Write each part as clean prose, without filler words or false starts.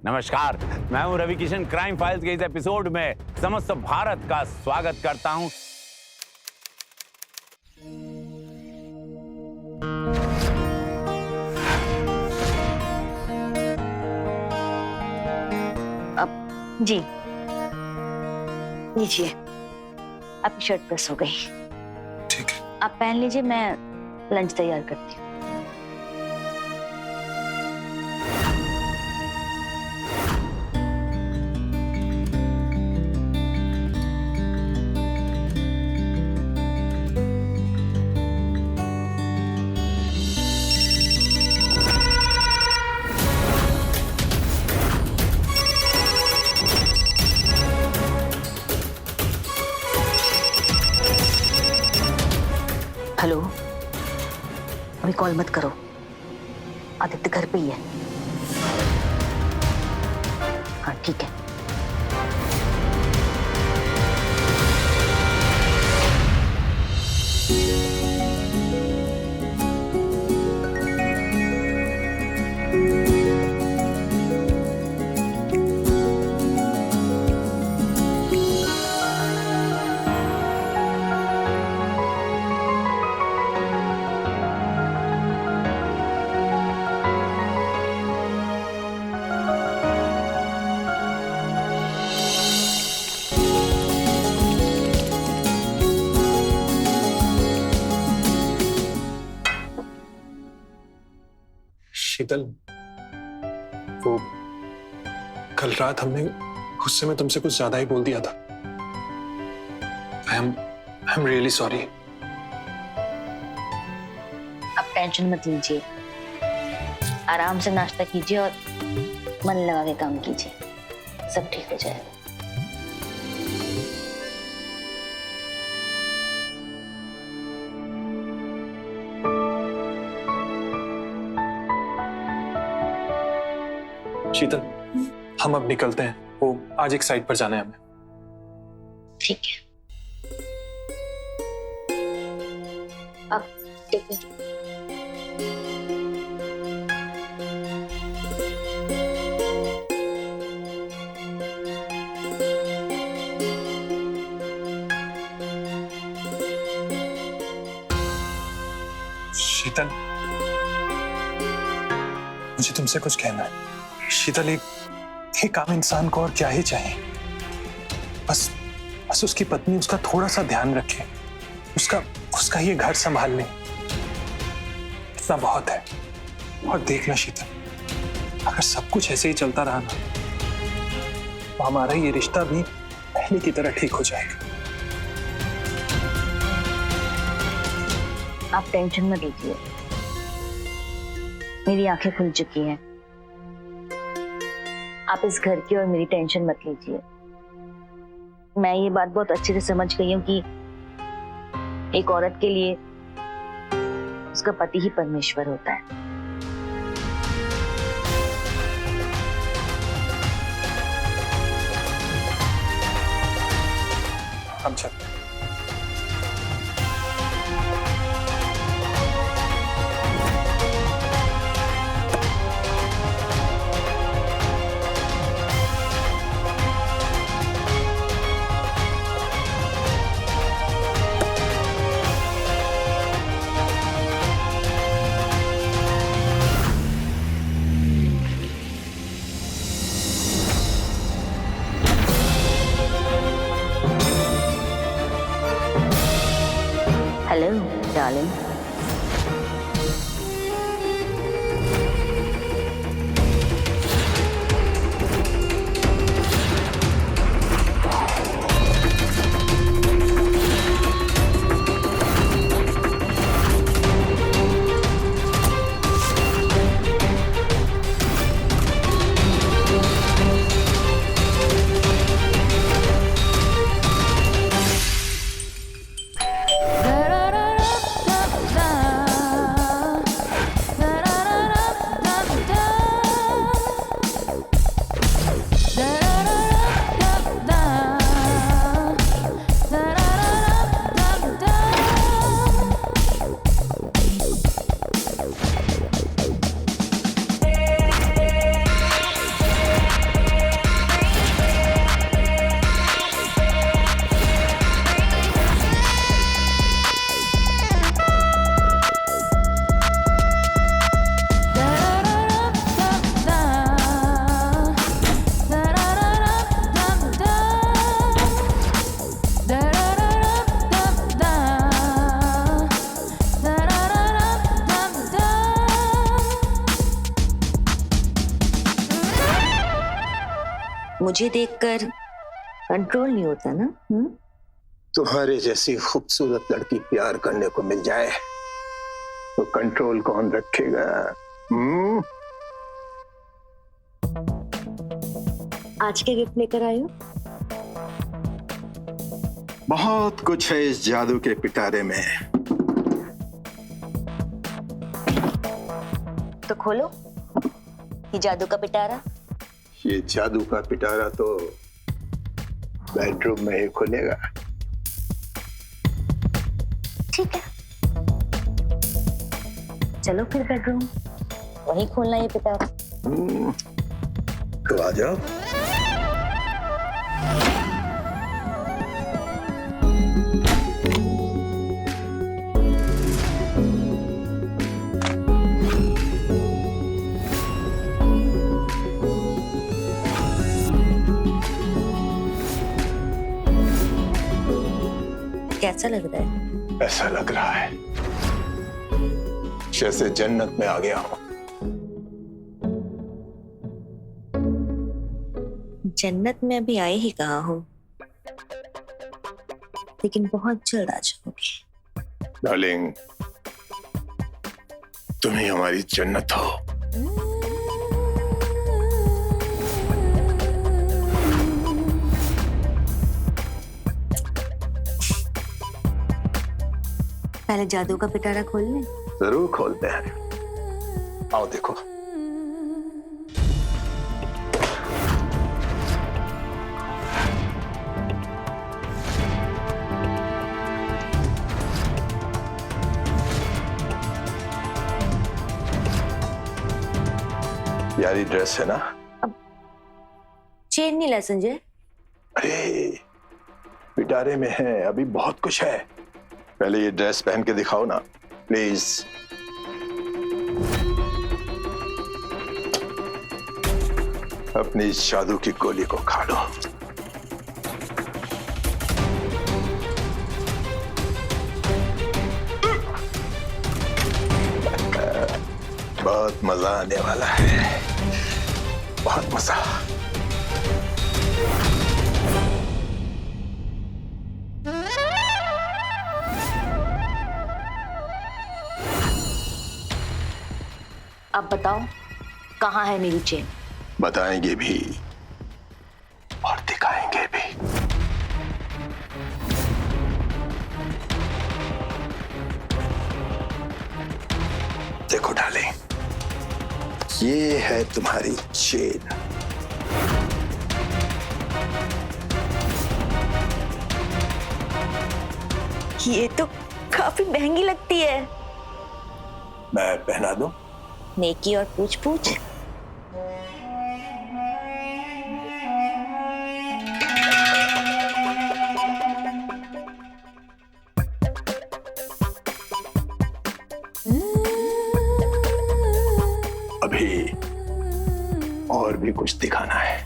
नमस्कार, मैं हूं रवि किशन। क्राइम फाइल्स के इस एपिसोड में समस्त भारत का स्वागत करता हूं। अब जी लीजिए, आपकी शर्ट प्रेस हो गई। ठीक है। आप पहन लीजिए, मैं लंच तैयार करती हूँ। हेलो, अभी कॉल मत करो, आदित्य घर पे ही है। हाँ ठीक है। शीतल, वो कल रात हमने गुस्से में तुमसे कुछ ज्यादा ही बोल दिया था। आई एम रियली सॉरी। आप टेंशन मत लीजिए, आराम से नाश्ता कीजिए और मन लगा के काम कीजिए, सब ठीक हो जाएगा। शीतल, हम अब निकलते हैं। वो आज एक साइट पर जाना है हमें। ठीक है। अब टिफिन। शीतल, मुझे तुमसे कुछ कहना है। शीतल, एक आम इंसान को और क्या ही चाहिए। बस उसकी पत्नी उसका थोड़ा सा ध्यान रखे, उसका ये घर संभाल ले, इतना बहुत है। और देखना शीतल, अगर सब कुछ ऐसे ही चलता रहा ना, तो हमारा ये रिश्ता भी पहले की तरह ठीक हो जाएगा। आप टेंशन मत लीजिए, मेरी आंखें खुल चुकी हैं। आप इस घर की और मेरी टेंशन मत लीजिए। मैं ये बात बहुत अच्छे से समझ गई हूँ कि एक औरत के लिए उसका पति ही परमेश्वर होता है। हम चलते हैं। Hello darling. मुझे देखकर कंट्रोल नहीं होता ना? तुम्हारे जैसी खूबसूरत लड़की प्यार करने को मिल जाए तो कंट्रोल कौन रखेगा? आज के गिफ्ट लेकर आए हो? बहुत कुछ है इस जादू के पिटारे में। तो खोलो ये जादू का पिटारा। ये जादू का पिटारा तो बेडरूम में ही खुलेगा। ठीक है, चलो फिर बेडरूम, वहीं खोलना ये पिटारा। तो आ जाओ। कैसा लग रहा है? ऐसा लग रहा है जैसे जन्नत में आ गया हूं। जन्नत में अभी आए ही कहा हो, लेकिन बहुत जल्द आ जाओगे। डार्लिंग, तुम ही हमारी जन्नत हो। पहले जादू का पिटारा खोल लें। जरूर खोलते हैं, आओ देखो। यारी ड्रेस है ना? चेन नहीं ला संजय। अरे पिटारे में है, अभी बहुत कुछ है। पहले ये ड्रेस पहन के दिखाओ ना प्लीज। अपनी इस जादू की गोली को खा लो। बहुत मजा आने वाला है, बहुत मजा। अब बताओ कहाँ है मेरी चेन? बताएंगे भी और दिखाएंगे भी। देखो डार्लिंग, ये है तुम्हारी चेन। ये तो काफी महंगी लगती है। मैं पहना दूं? नेकी और पूछ पूछ। अभी और भी कुछ दिखाना है।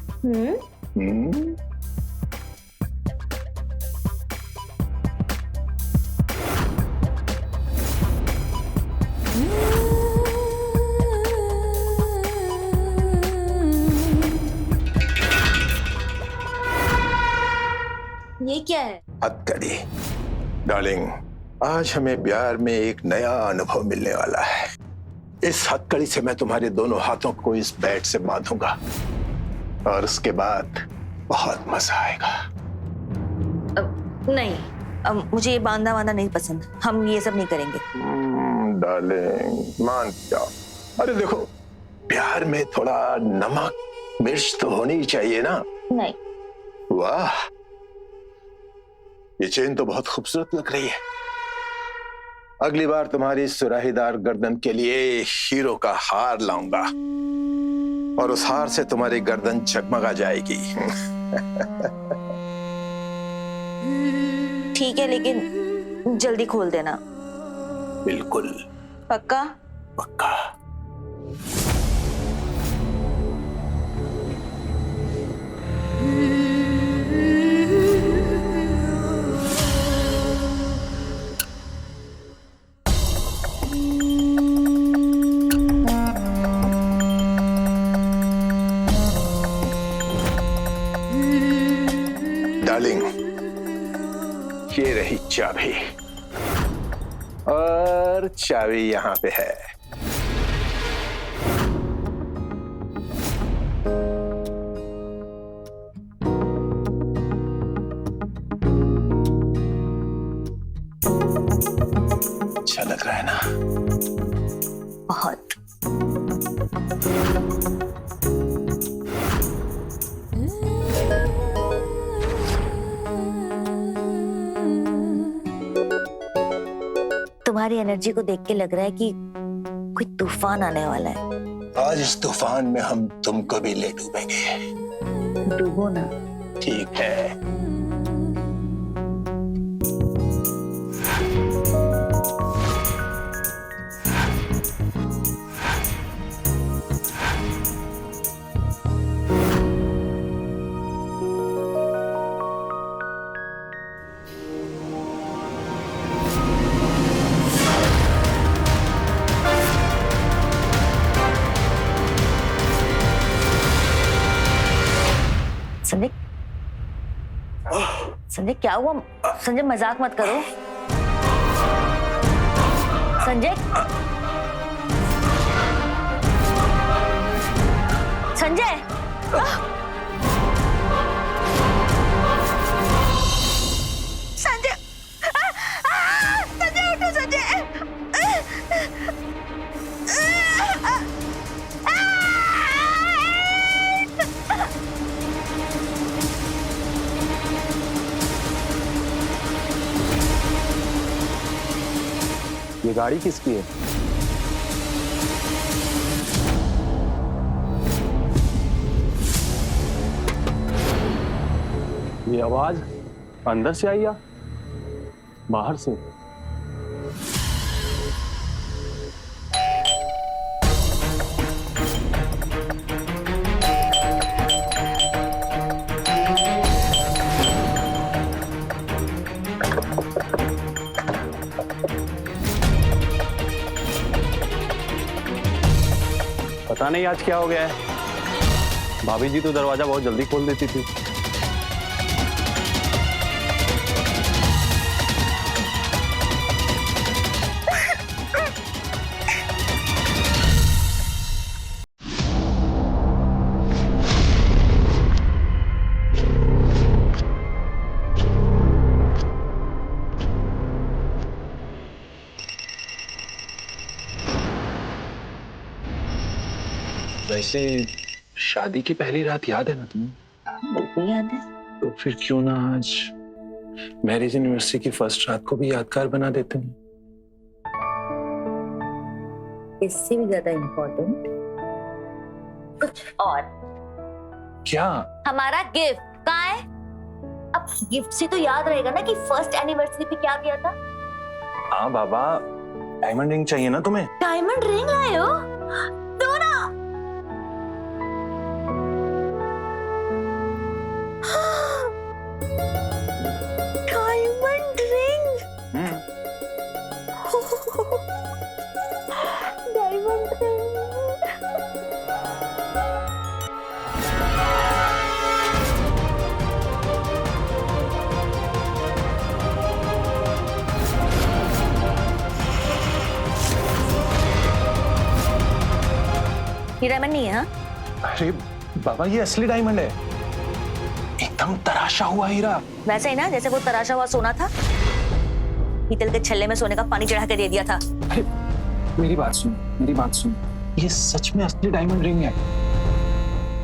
ये क्या है? हथकड़ी। डार्लिंग, आज हमें प्यार में एक नया अनुभव मिलने वाला है। इस हथकड़ी से मैं तुम्हारे दोनों हाथों को इस बेड से बांधूंगा और उसके बाद बहुत मजा आएगा। नहीं, मुझे ये बांधा वांधा नहीं पसंद। हम ये सब नहीं करेंगे। डार्लिंग मान जाओ। अरे देखो, प्यार में थोड़ा नमक मिर्च तो होनी ही चाहिए ना? नहीं। वाह, ये चेन तो बहुत खूबसूरत लग रही है। अगली बार तुम्हारी सुराहीदार गर्दन के लिए हीरो का हार लाऊंगा और उस हार से तुम्हारी गर्दन चकमगा जाएगी। ठीक है, लेकिन जल्दी खोल देना। बिल्कुल। पक्का? पक्का। चाबी, और चाबी यहाँ पे है। अच्छा लग रहा है ना? बहुत। तुम्हारी एनर्जी को देख के लग रहा है कि कोई तूफान आने वाला है। आज इस तूफान में हम तुमको भी ले डूबेंगे। डूबो ना। ठीक है। संजय, संजय क्या हुआ? संजय मजाक मत करो। संजय, संजय, संजय, संजय उठो संजय। ये गाड़ी किसकी है? ये आवाज अंदर से आई या बाहर से? पता नहीं आज क्या हो गया है। भाभी जी तो दरवाजा बहुत जल्दी खोल देती थी। वैसे शादी की पहली रात याद है ना तुम्हें? बिल्कुल याद है। तो फिर क्यों ना आज मैरिज एनिवर्सरी की फर्स्ट रात को भी यादगार बना देते हैं। इससे भी ज्यादा इम्पोर्टेंट कुछ और। क्या? हमारा गिफ्ट कहाँ है? अब गिफ्ट से तो याद रहेगा ना कि फर्स्ट एनिवर्सरी पे क्या किया था। हाँ बाबा, डायमंड रिंग चाहिए ना तुम्हें? डायमंड रिंग लाए हो? दो ना। Diamond ring. Diamond ring. ये डायमंड नहीं है? हाँ? अरे बाबा, ये असली डायमंड है, एकदम तराशा हुआ हीरा। वैसे ही ना जैसे वो तराशा हुआ सोना था, पीतल के छल्ले में सोने का पानी चढ़ा के दे दिया था। अरे मेरी बात सुन, मेरी बात सुन, ये सच में असली डायमंड रिंग है।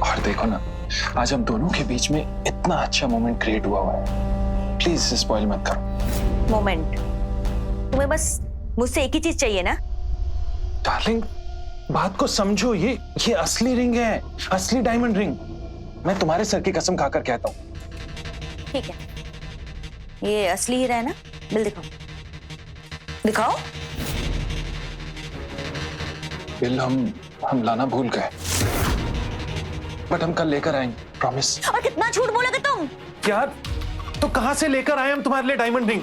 और देखो ना, आज हम दोनों के बीच में इतना अच्छा मोमेंट क्रिएट हुआ है। प्लीज स्पॉइल मत करो। मोमेंट? तुम्हें बस मुझसे एक ही चीज चाहिए ना? डार्लिंग, बात को समझो, ये असली रिंग है, असली डायमंड रिंग। मैं तुम्हारे सर की कसम खाकर कहता हूँ। ठीक है, ये असली हीरा है ना? बिल दिखाओ, दिखाओ। बिल हम लाना भूल गए, बट हम कल लेकर आएंगे, प्रॉमिस। और कितना झूठ बोलोगे तुम? यार, तो कहां से लेकर आए हम तुम्हारे लिए डायमंड रिंग?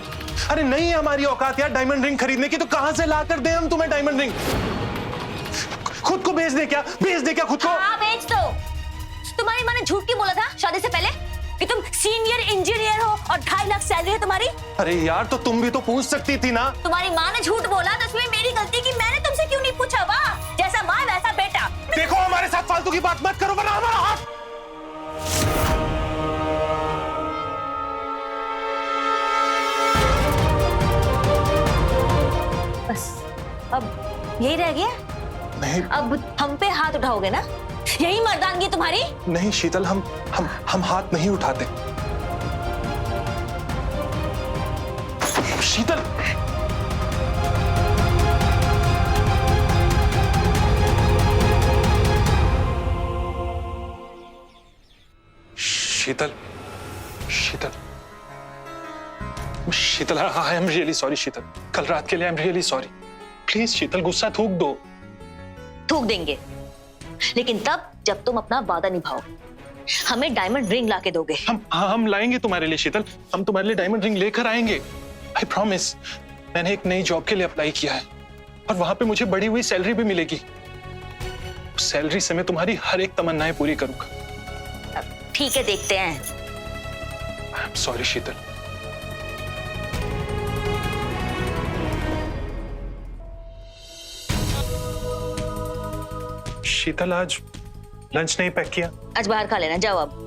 अरे नहीं है हमारी औकात यार डायमंड रिंग खरीदने की, तो कहां से ला कर दे हम तुम्हें डायमंड रिंग? खुद को बेच दे क्या? बेच दे क्या खुद को? हाँ बेच दो। तुम्हारी माँ ने झूठ क्यों बोला था शादी से पहले? कि तुम सीनियर इंजीनियर हो और 2.5 लाख सैलरी है तुम्हारी? अरे यार, तो तुम भी तो पूछ सकती थी ना। तुम्हारी माँ ने झूठ बोला तो इसमें मेरी गलती कि मैंने तुमसे क्यों नहीं पूछा? वाह, जैसा माँ वैसा बेटा। देखो, हमारे साथ फालतू की बात मत करो वरना हमारा हाथ। बस अब यही रह गया? नहीं अब हम पे हाथ उठाओगे ना? यही मर्दानगी तुम्हारी? नहीं शीतल, हम हाथ नहीं उठाते। Sheetal, Sheetal, Sheetal, Sheetal, I am really sorry Sheetal. कल रात के लिए I am really sorry. Please Sheetal, गुस्सा थूक दो। थूक देंगे, लेकिन तब जब तुम अपना वादा निभाओ, हमें डायमंड रिंग लाके दोगे। हम लाएंगे तुम्हारे लिए शीतल, हम तुम्हारे लिए डायमंड रिंग लेकर आएंगे। I promise. मैंने एक नई जॉब के लिए अप्लाई किया है और वहां पे मुझे बढ़ी हुई सैलरी भी मिलेगी। उस सैलरी से मैं तुम्हारी हर एक तमन्नाएं पूरी करूंगा। ठीक है, देखते हैं। आई एम सॉरी शीतल। शीतल, आज लंच नहीं पैक किया? आज बाहर खा लेना, जाओ अब।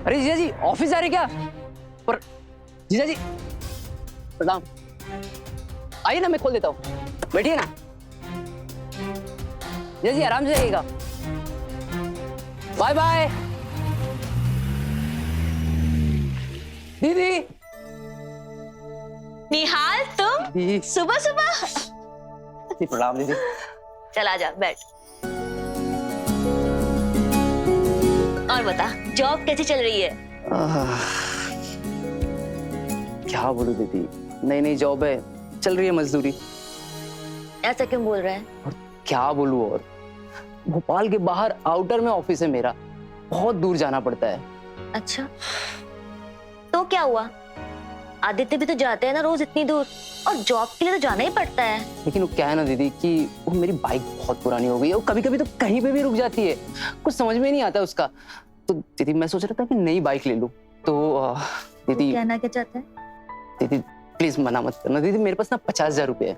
अरे जीजा जी, ऑफिस आ रहे क्या? पर जीजा जी प्रणाम। आइए ना, मैं खोल देता हूँ, बैठिए ना। जीजा जी आराम से रहिएगा। Bye bye. दीदी। निहाल, तुम दीदी सुबह सुबह? प्रणाम दीदी। चल आजा, बैठ। और बता, जॉब कैसी चल रही है? क्या बोलूं दीदी, नई नई जॉब है, चल रही है मजदूरी। ऐसा क्यों बोल रहा है? और क्या बोलूं, और भोपाल के बाहर आउटर में ऑफिस है मेरा, बहुत दूर जाना पड़ता है। अच्छा, तो क्या हुआ? आदित्य भी तो जाते हैं ना रोज इतनी दूर, और जॉब के लिए तो जाना ही पड़ता है। लेकिन वो क्या है ना दीदी कि वो मेरी बाइक बहुत पुरानी हो गई है, वो कभी कभी तो कहीं पे भी रुक जाती है, कुछ समझ में नहीं आता उसका। तो दीदी मैं सोच रहा था कि नई बाइक ले लूं। तो दीदी कहना क्या चाहता है? दीदी प्लीज मना मत करना दीदी, मेरे पास ना 50,000 रुपए है,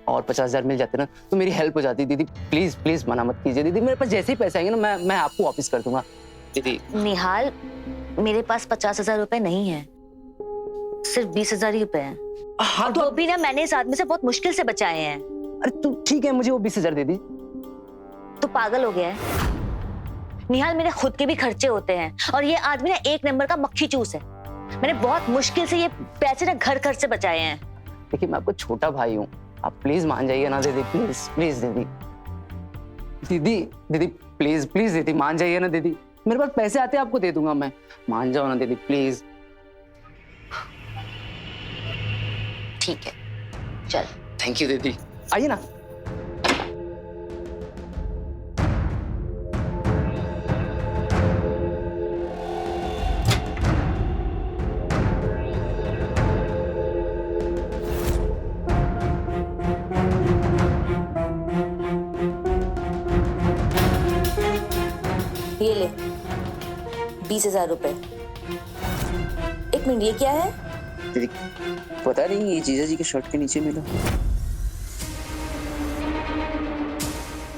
और 50,000 मिल जाते ना तो मेरी हेल्प हो जाती। दीदी प्लीज प्लीज मना मत कीजिए दीदी, मेरे पास जैसे ही पैसे आएंगे ना मैं आपको वापस कर दूंगा दीदी। निहाल, मेरे पास 50,000 रुपए नहीं है, सिर्फ 20,000 ही रुपए हैं। हाँ और वो भी ना मैंने इस आदमी से बहुत मुश्किल से बचाए हैं। अरे तो ठीक है, मुझे वो 20,000 दे दी। तो पागल हो गया है? निहाल, मेरे खुद के भी खर्चे होते हैं, और ये आदमी ना एक नंबर का मक्खी चूस है। मैंने बहुत मुश्किल से ये पैसे ना घर खर्च से बचाए हैं। देखिए मैं आपको छोटा भाई हूँ, आप प्लीज मान जाइए ना दीदी, प्लीज प्लीज दीदी। दीदी दीदी प्लीज प्लीज दीदी मान जाइए ना दीदी, मेरे पास पैसे आते आपको दे दूंगा मैं, मान जाओ ना दीदी प्लीज। ठीक है, चल। थैंक यू दीदी, आइए ना। ये ले 20,000 रुपए। एक मिनट, ये क्या है? दीदी पता नहीं, ये जीजा जी के शर्ट के नीचे मिला।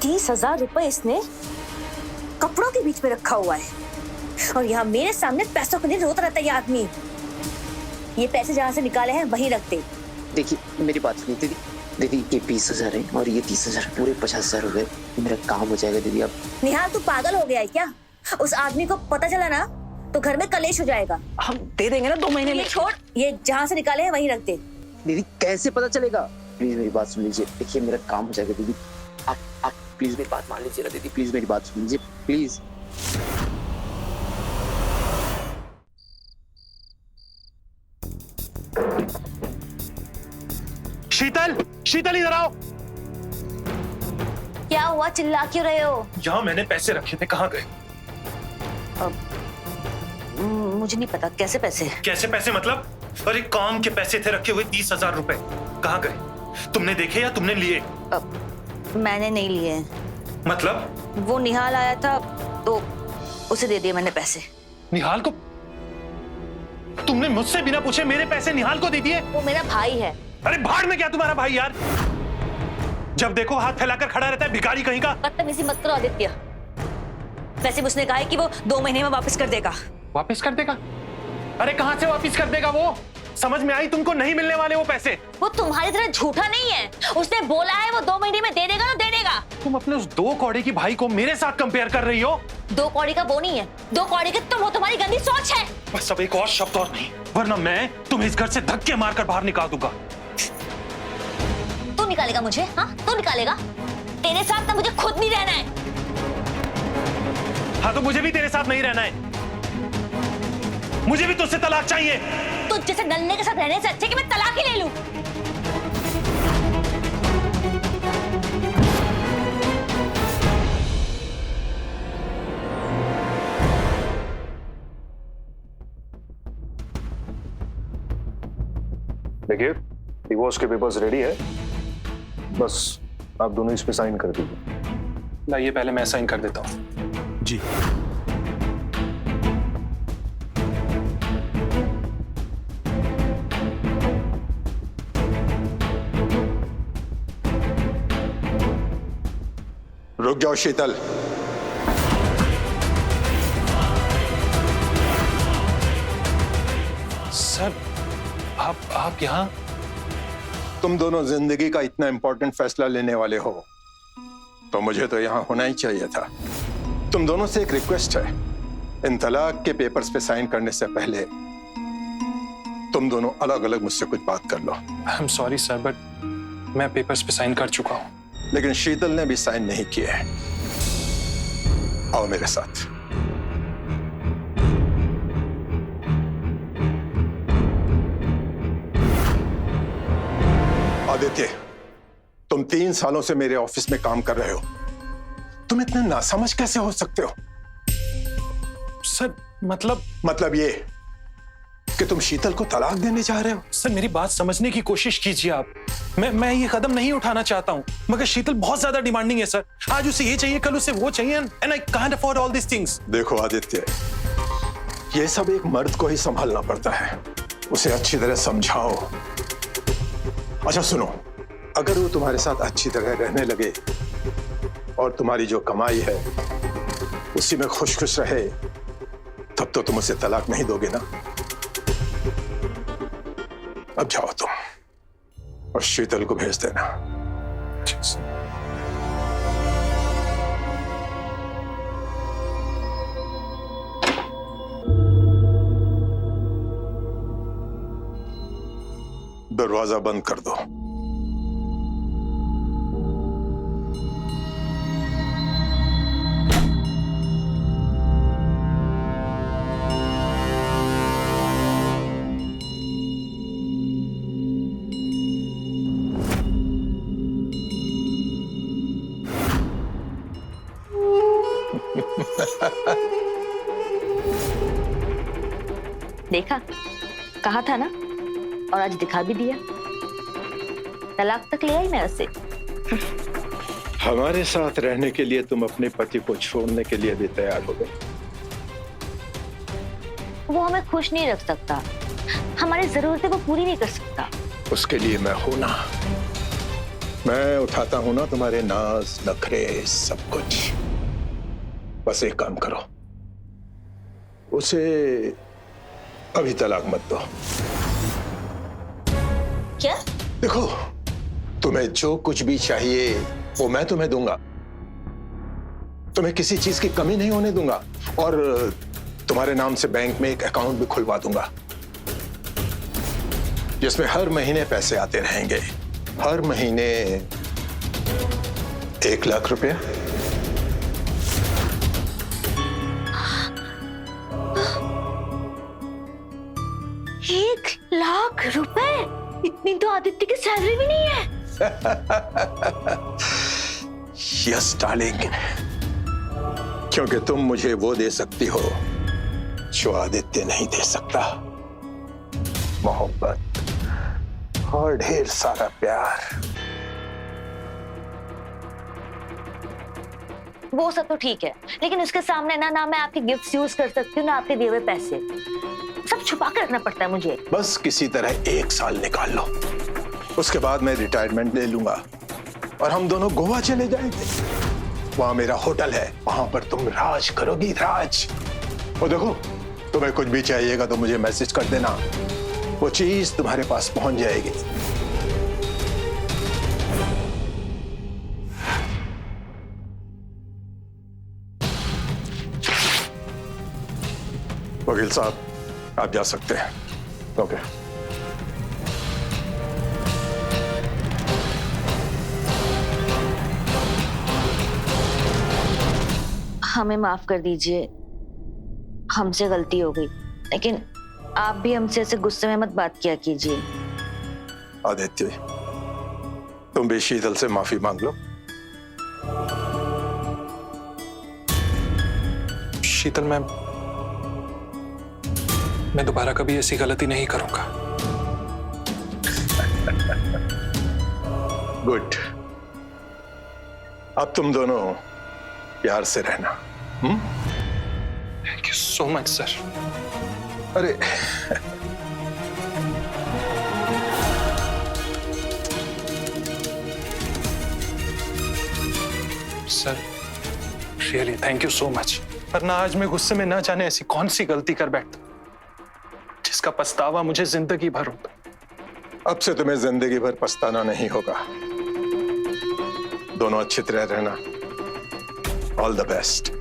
30,000 रुपए इसने कपड़ों के बीच में रखा हुआ है, और यहाँ मेरे सामने पैसों के लिए रोता रहता है ये आदमी। ये पैसे जहाँ से निकाले हैं वहीं रख दे। देखिए मेरी बात सुनिए दीदी, दीदी ये 20,000 है और ये 30,000, पूरे 50,000 हो गए, मेरा काम हो जाएगा दीदी। अब निहाल, तू पागल हो गया है क्या? उस आदमी को पता चला ना तो घर में कलेश हो जाएगा। हम दे देंगे ना 2 महीने ये में। छोड़, ये जहाँ से निकाले हैं वहीं रख दे। दीदी कैसे पता चलेगा? प्लीज मेरी बात सुन लीजिए, देखिए मेरा काम हो जाएगा दीदी, आप प्लीज मेरी बात मान लीजिए ना दीदी, प्लीज मेरी बात सुन लीजिए प्लीज। शीतल, शीतल इधर आओ। क्या हुआ, चिल्ला क्यों रहे हो? यहाँ मैंने पैसे रखे थे, कहाँ गए? मुझे नहीं पता कैसे पैसे। कैसे पैसे मतलब? अरे काम के पैसे थे रखे हुए 30,000 रुपए, कहाँ गए? तुमने देखे या तुमने लिए? मैंने नहीं लिए। मतलब? वो निहाल आया था तो उसे दे दिए मैंने पैसे। निहाल को? तुमने मुझसे बिना पूछे मेरे पैसे निहाल को दे दिए? वो मेरा भाई है। अरे भाड़ में क्या तुम्हारा भाई यार? जब देखो हाथ फैलाकर खड़ा रहता है भिखारी कहीं का। बदतमीजी मत करो आदित्य। वैसे भी उसने कहा है कि वो 2 महीने में वापस कर देगा। वापस कर देगा? अरे कहां से वापस कर देगा वो? समझ में आई तुमको? नहीं मिलने वाले वो पैसे। वो तुम्हारी तरह झूठा नहीं है। उसने बोला है वो 2 महीने में दे देगा तो दे देगा। तुम अपने उस 2 कौड़े की भाई को मेरे साथ कंपेयर कर रही हो? 2 कौड़ी का वो नहीं है, 2 कौड़ी के तुम हो। तुम्हारी गंदी सोच है। बस अब एक और शब्द और नहीं, वरना मैं तुम्हें इस घर से धक्के मारकर बाहर निकाल दूंगा। तू निकालेगा मुझे? हाँ, तू निकालेगा? तेरे साथ ना मुझे खुद नहीं रहना है। हाँ तो मुझे भी तेरे साथ नहीं रहना है। मुझे भी तुझसे तलाक चाहिए। तो जैसे नल्ले के साथ रहने से अच्छा कि मैं तलाक ही ले लूं। देखिए, डिवोर्स के पेपर्स रेडी है, बस आप दोनों इस पे साइन कर दीजिए। लाइए पहले मैं साइन कर देता हूं। जी। रुक जाओ शीतल। सर, आप यहाँ? तुम दोनों जिंदगी का इतना इंपॉर्टेंट फैसला लेने वाले हो तो मुझे तो यहाँ होना ही चाहिए था। तुम दोनों से एक रिक्वेस्ट है, इन तलाक के पेपर्स पे साइन करने से पहले तुम दोनों अलग अलग मुझसे कुछ बात कर लो। I am sorry sir, but मैं पेपर्स पे साइन कर चुका हूँ। लेकिन शीतल ने भी साइन नहीं किए हैं। आओ मेरे साथ। आदित्य, तुम 3 सालों से मेरे ऑफिस में काम कर रहे हो। तुम इतने नासमझ कैसे हो सकते हो? सर मतलब ये कि तुम शीतल को तलाक देने जा रहे हो? सर मेरी बात समझने की कोशिश कीजिए आप। मैं ये कदम नहीं उठाना चाहता हूँ, मगर शीतल बहुत ज्यादा डिमांडिंग है सर। आज उसे ये चाहिए, कल उसे वो चाहिए, and I can't afford all this things. देखो आदित्य, ये सब एक मर्द को ही संभालना पड़ता है। उसे अच्छी तरह समझाओ। अच्छा सुनो, अगर वो तुम्हारे साथ अच्छी तरह रहने लगे और तुम्हारी जो कमाई है उसी में खुश खुश रहे, तब तो तुम उसे तलाक नहीं दोगे ना? अब जाओ तुम और शीतल को भेज देना। दरवाजा बंद कर दो। देखा, कहा था ना, और आज दिखा भी दिया। तलाक तक ले आई मैं उससे। हमारे साथ रहने के लिए तुम अपने पति को छोड़ने के लिए भी तैयार हो गए? वो हमें खुश नहीं रख सकता, हमारी जरूरतें वो पूरी नहीं कर सकता। उसके लिए मैं हूं ना। मैं उठाता हूं ना तुम्हारे नाज नखरे सब कुछ। बस एक काम करो, उसे अभी तलाक मत दो। क्या? देखो, तुम्हें जो कुछ भी चाहिए वो मैं तुम्हें दूंगा। तुम्हें किसी चीज की कमी नहीं होने दूंगा, और तुम्हारे नाम से बैंक में एक अकाउंट भी खुलवा दूंगा जिसमें हर महीने पैसे आते रहेंगे। हर महीने 1 लाख रुपया। ₹1,00,000? इतनी तो आदित्य की सैलरी भी नहीं है। यस डार्लिंग, क्योंकि तुम मुझे वो दे सकती हो जो आदित्य नहीं दे सकता, मोहब्बत और ढेर सारा प्यार। वो सब तो ठीक है, लेकिन उसके सामने ना मैं आपके गिफ्ट्स यूज कर सकती हूँ, ना आपके दिए हुए पैसे। सब छुपा कर रखना पड़ता है मुझे। बस किसी तरह 1 साल निकाल लो, उसके बाद मैं रिटायरमेंट ले लूंगा और हम दोनों गोवा चले जाएंगे। वहां मेरा होटल है, वहां पर तुम राज करोगी, राज। और देखो, तुम्हें कुछ भी चाहिएगा तो मुझे मैसेज कर देना, वो चीज तुम्हारे पास पहुंच जाएगी। वकील साहब, आप जा सकते हैं। ओके। हमें माफ कर दीजिए, हमसे गलती हो गई, लेकिन आप भी हमसे ऐसे गुस्से में मत बात किया कीजिए। आदित्य, तुम भी शीतल से माफी मांग लो। शीतल, मैं दोबारा कभी ऐसी गलती नहीं करूंगा। गुड। अब तुम दोनों प्यार से रहना। Thank you so much sir. अरे sir, really thank you so much. वरना आज मैं गुस्से में ना जाने ऐसी कौन सी गलती कर बैठता जिसका पछतावा मुझे जिंदगी भर होता। अब से तुम्हें जिंदगी भर पछताना नहीं होगा। दोनों अच्छी तरह रहना। All the best.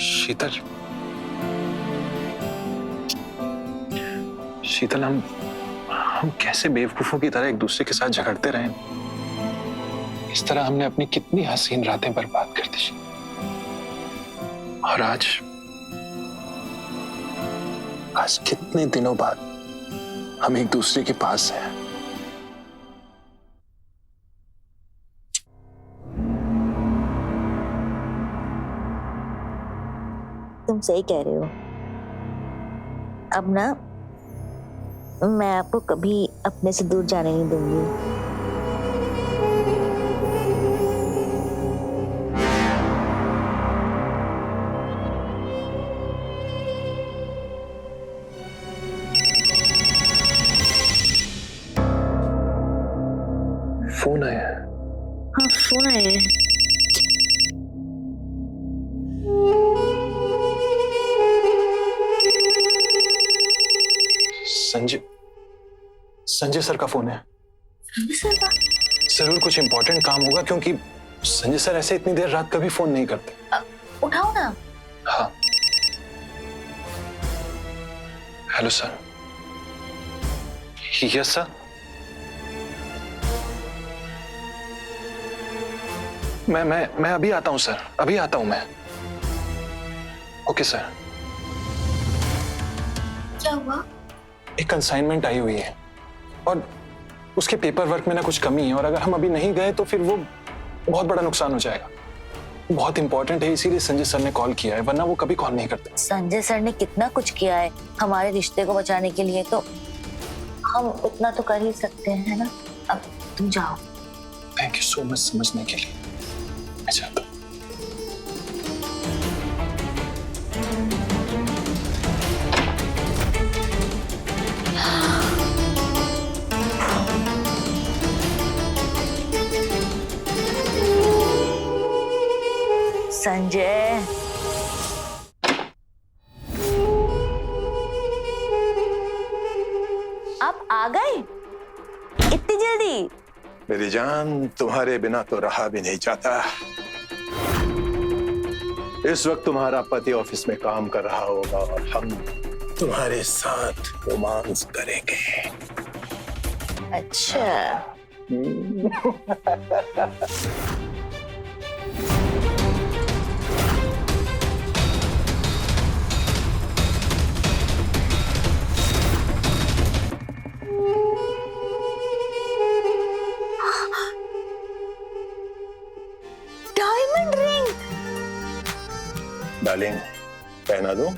Sheetal, Sheetal, हम कैसे बेवकूफों की तरह एक दूसरे के साथ झगड़ते रहे। इस तरह हमने अपनी कितनी हसीन रातें बर्बाद कर दी। और आज कितने दिनों बाद हम एक दूसरे के पास हैं। तुम सही कह रहे हो। अब ना मैं आपको कभी अपने से दूर जाने नहीं दूंगी। फोन आया। हाँ, फोन आया है। संजय सर का फोन है। संजय सर का? जरूर कुछ इंपॉर्टेंट काम होगा, क्योंकि संजय सर ऐसे इतनी देर रात कभी फोन नहीं करते। उठाओ ना। हाँ। Hello sir. Yes sir. मैं अभी आता हूं सर, अभी आता हूं मैं। Okay sir. क्या हुआ? एक कंसाइनमेंट आई हुई है और उसके पेपर वर्क में ना कुछ कमी है, और अगर हम अभी नहीं गए तो फिर वो बहुत बड़ा नुकसान हो जाएगा। बहुत इंपॉर्टेंट है, इसीलिए संजय सर ने कॉल किया है, वरना वो कभी कॉल नहीं करते। संजय सर ने कितना कुछ किया है हमारे रिश्ते को बचाने के लिए, तो हम इतना तो कर ही सकते हैं, है ना? अब तुम जाओ। थैंक यू सो मच समझने के लिए। मैं जाता हूं। हाय, इतनी जल्दी? मेरी जान, तुम्हारे बिना तो रहा भी नहीं जाता। इस वक्त तुम्हारा पति ऑफिस में काम कर रहा होगा और हम तुम्हारे साथ रोमांस करेंगे। अच्छा। Diamond ring. डार्लिंग, पहना दो।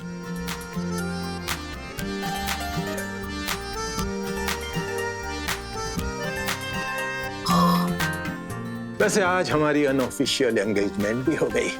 वैसे आज हमारी अनऑफिशियल एंगेजमेंट भी हो गई।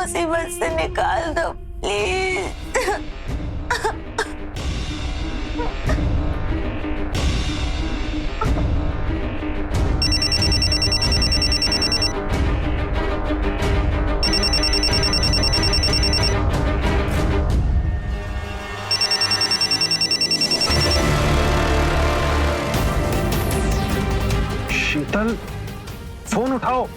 मुसीबत से निकाल दो प्लीज। शीतल, फोन उठाओ।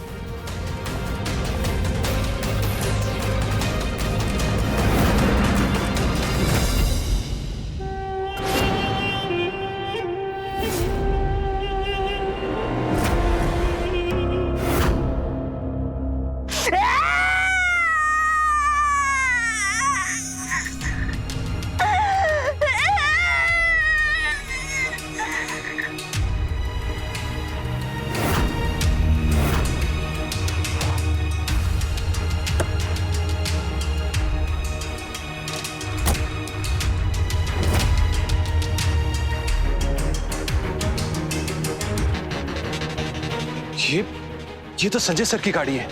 ये तो संजय सर की गाड़ी है।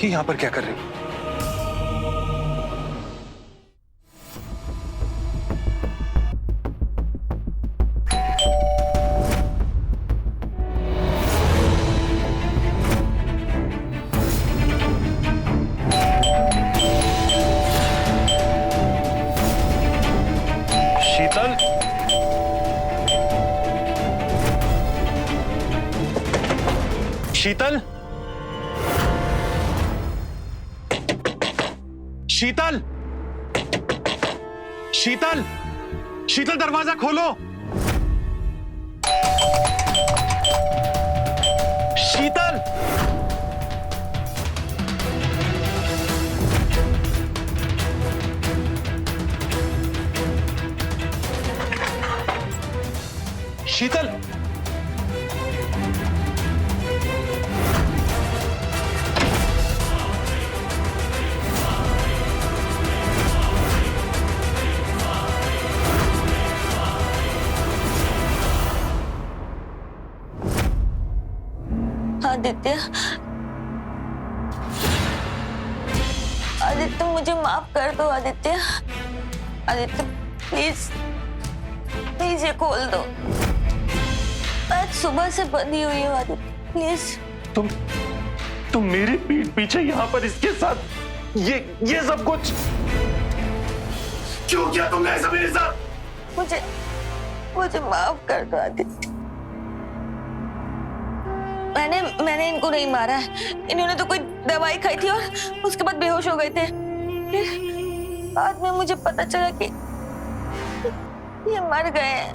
ये यहाँ पर क्या कर रही है? शीतल, शीतल, शीतल, शीतल, शीतल, दरवाजा खोलो। शीतल, शीतल, आदित्य, आदित्य मुझे माफ कर दो। आदित्य, आदित्य प्लीज, प्लीज ये खोल दो। आज सुबह से बंधी हुई हूँ आदित्य, प्लीज। तुम मेरी पीठ पीछे यहाँ पर इसके साथ ये सब कुछ क्यों किया तुमने ऐसा मेरे साथ? मुझे माफ कर दो आदित्य। मैंने इनको नहीं मारा है। इन्होंने तो कोई दवाई खाई थी और उसके बाद बेहोश हो गए थे। फिर बाद में मुझे पता चला कि ये मर गए हैं।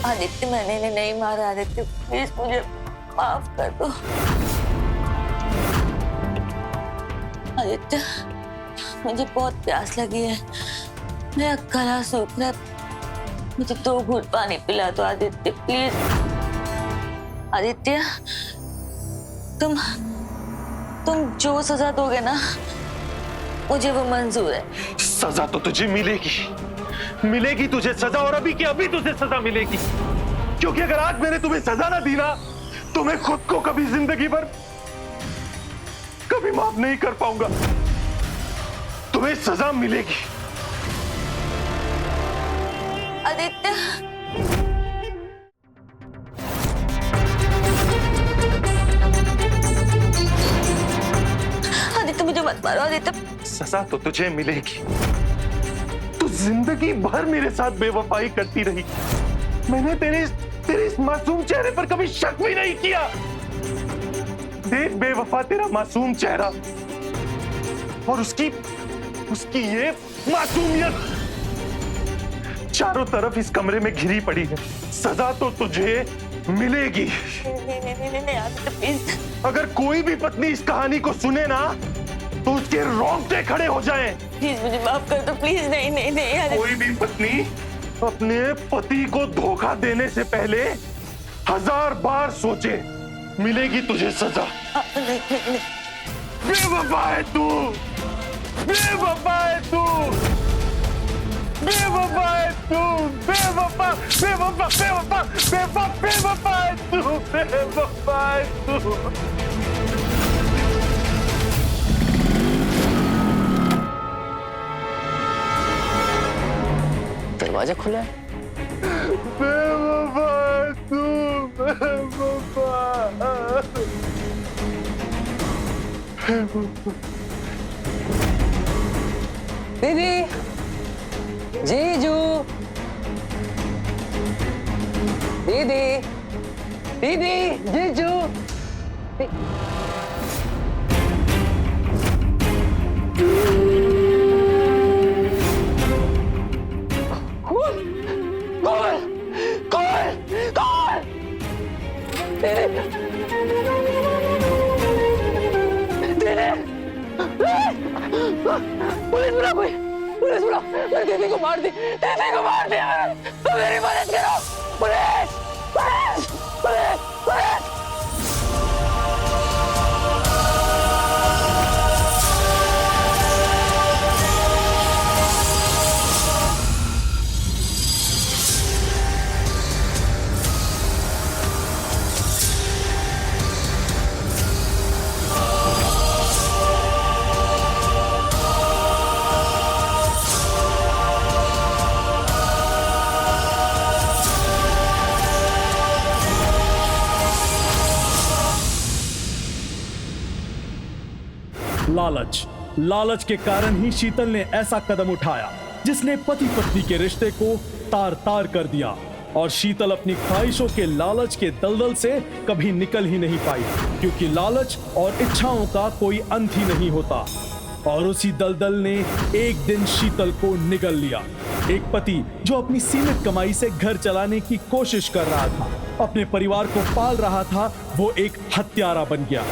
आदित्य, मैंने इन्हें नहीं मारा। आदित्य प्लीज मुझे माफ कर दो। आदित्य, मुझे बहुत प्यास लगी है। मेरा गला सूख रहा है। मुझे 2 घूंट पानी पिला दो आदित्य, प्लीज। आदित्य, तुम जो सजा दोगे ना, मुझे वो मंजूर है। सजा तो तुझे मिलेगी तुझे सजा, और अभी की अभी तुझे सजा मिलेगी। क्योंकि अगर आज मैंने तुम्हें सजा ना दी ना, तो मैं खुद को कभी जिंदगी भर कभी माफ नहीं कर पाऊंगा। तुम्हें सजा मिलेगी। आदित्य, आदित्य मुझे मत मारो। आदित्य, सजा तो तुझे मिलेगी। तू जिंदगी भर मेरे साथ बेवफाई करती रही। मैंने तेरे इस मासूम चेहरे पर कभी शक भी नहीं किया। देख बेवफा तेरा मासूम चेहरा और उसकी ये मासूमियत चारों तरफ इस कमरे में घिरी पड़ी है। सजा तो तुझे मिलेगी। नहीं आदित्य प्लीज। अगर कोई भी पत्नी इस कहानी को सुने ना, तो उसके रोंगटे खड़े हो जाएं। प्लीज मुझे माफ कर दो, प्लीज। नहीं कोई भी पत्नी अपने पति को धोखा देने से पहले 1000 बार सोचे। मिलेगी तुझे सजा। नहीं। बेवफा है तू, बेवफा है तू, बेवफा है तू, बेवफा बेवफा बेवफा बेवफा बेवफा है तू, बेवफा है तू। दरवाजा खुला है। दीदी, जीजू, दीदी, दीदी, जीजू। पुलिस बुला, कोई पुलिस बुला। मेरे दीदी को मार दी, दीदी को मार दिया। तो मेरी मदद करो, पुलिस, पुलिस, पुलिस, पुलिस। लालच के कारण ही शीतल ने ऐसा कदम उठाया जिसने पति पत्नी के रिश्ते को तार तार कर दिया, और शीतल अपनी ख्वाहिशों के लालच के दलदल से कभी निकल ही नहीं पाई, क्योंकि लालच और इच्छाओं का कोई अंत ही नहीं होता। और उसी दलदल ने एक दिन शीतल को निगल लिया। एक पति जो अपनी सीमित कमाई से घर चलाने की कोशिश कर रहा था, अपने परिवार को पाल रहा था, वो एक हत्यारा बन गया।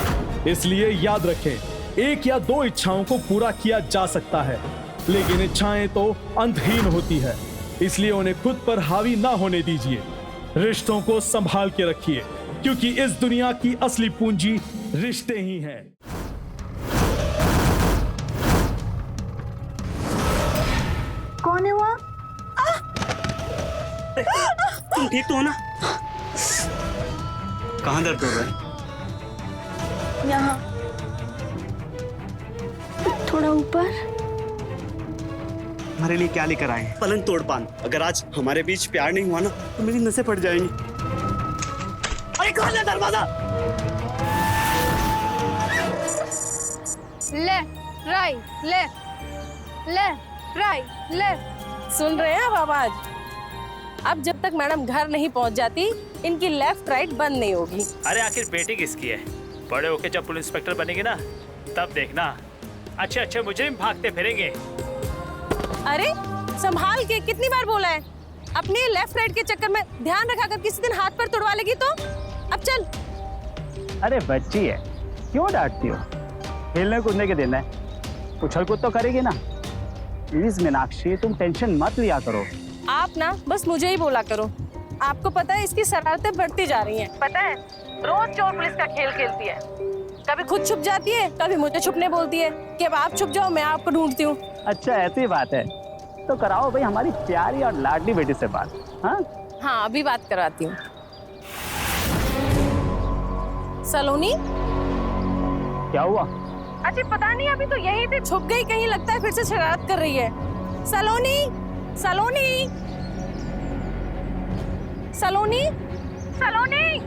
इसलिए याद रखें, एक या दो इच्छाओं को पूरा किया जा सकता है, लेकिन इच्छाएं तो अंतहीन होती है। इसलिए उन्हें खुद पर हावी ना होने दीजिए। रिश्तों को संभाल के रखिए, क्योंकि इस दुनिया की असली पूंजी रिश्ते ही हैं। कौन है वहाँ? तुम ठीक तो हो ना? कहाँ दर्द हो रहा है? यहाँ थोड़ा ऊपर। हमारे लिए क्या लेकर आए हैं? पलंग तोड़ पान। अगर आज हमारे बीच प्यार नहीं हुआ ना तो मेरी नसें फट जाएंगी। अरे खोल ले दरवाजा। Left right left left right left. सुन रहे हैं आप आवाज? अब जब तक मैडम घर नहीं पहुंच जाती, इनकी लेफ्ट राइट बंद नहीं होगी। अरे आखिर बेटी किसकी है? बड़े होके जब पुलिस इंस्पेक्टर बनेगी ना, तब देखना अच्छे अच्छे मुजरिम भागते फिरेंगे। अरे संभाल के, कितनी बार बोला है? अपने लेफ्ट राइट के चक्कर में ध्यान रखा कर किसी दिन हाथ पर तोड़वा लेगी तो। अब चल। अरे बच्ची है, क्यों डांटती हो? खेलने कूदने के दिन है, उछल कूद तो करेगी ना। प्लीज मीनाक्षी, तुम टेंशन मत लिया करो। आप ना बस मुझे ही बोला करो। आपको पता है इसकी शरारतें बढ़ती जा रही हैं। पता है रोज चोर पुलिस का खेल खेलती है। कभी खुद छुप जाती है, कभी मुझे छुपने बोलती है कि अब आप छुप जाओ, मैं आपको ढूंढती हूँ। अच्छा ऐसी बात है तो कराओ भाई हमारी प्यारी और लाडली बेटी से बात। हाँ हाँ, अभी बात करवाती हूँ। सलोनी, क्या हुआ? अच्छा पता नहीं, अभी तो यहीं पे छुप गई, कहीं लगता है फिर से शरारत कर रही है। सलोनी, सलोनी, सलोनी, सलोनी,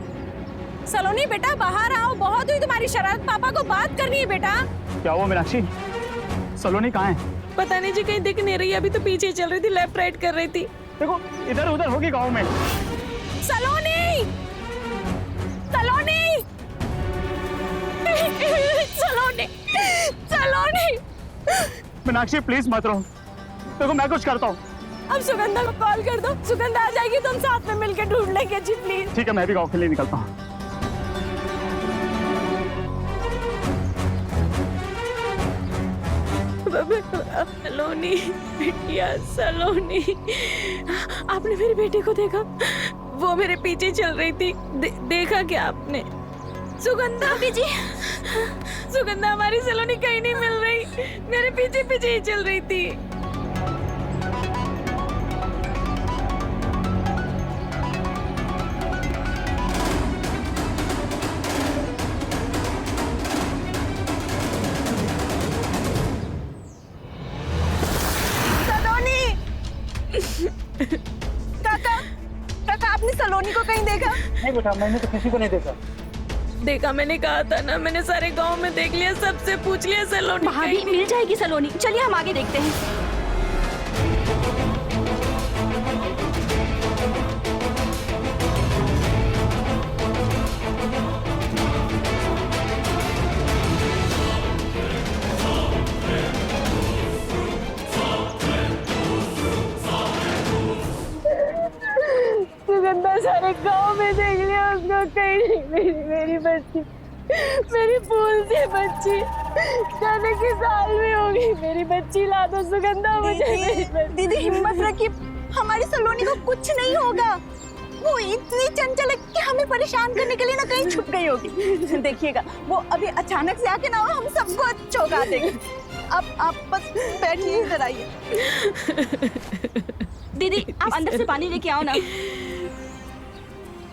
सलोनी बेटा बाहर आओ, बहुत हुई तुम्हारी शरारत, पापा को बात करनी है बेटा। क्या हुआ मीनाक्षी? सलोनी कहाँ है? पता नहीं जी, कहीं दिख नहीं रही। अभी तो पीछे चल रही थी, लेफ्ट राइट कर रही थी। देखो इधर उधर होगी गाँव में। सलोनी, सलोनी, सलोनी, सलोनी। मीनाक्षी प्लीज मत रहो, देखो मैं कुछ करता हूँ। अब सुगंधा को कॉल कर दो, सुगंधा आ जाएगी तो हम साथ में मिलकर ढूंढ लेंगे जी प्लीज। ठीक है, मैं भी गाँव के लिए निकलता हूँ। सलोनी, बिटिया सलोनी, आपने मेरी बेटी को देखा? वो मेरे पीछे चल रही थी, देखा क्या आपने? सुगंधा जी, सुगंधा हमारी सलोनी कहीं नहीं मिल रही, मेरे पीछे पीछे ही चल रही थी। नहीं बेटा, मैंने तो किसी को नहीं देखा। देखा, मैंने कहा था ना, मैंने सारे गांव में देख लिया, सबसे पूछ लिया सलोनी। भाभी मिल जाएगी सलोनी, चलिए हम आगे देखते हैं। सुगंधा सारे गांव में देख लिया, उसको कहीं नहीं। मेरी बच्ची, मेरी फूल सी बच्ची, जाने की साल में होगी, मेरी बच्ची ला दो सुगंधा मुझे। दीदी हिम्मत रखिए, हमारी सलोनी को कुछ नहीं होगा। वो इतनी चंचल है कि हमें परेशान करने के लिए ना कहीं छुप गई होगी। देखिएगा, वो अभी अचानक से आके ना हम सबको चौंका देगी। आप बस बैठिए, इधर आइए। दीदी आप अंदर से पानी लेके आओ ना।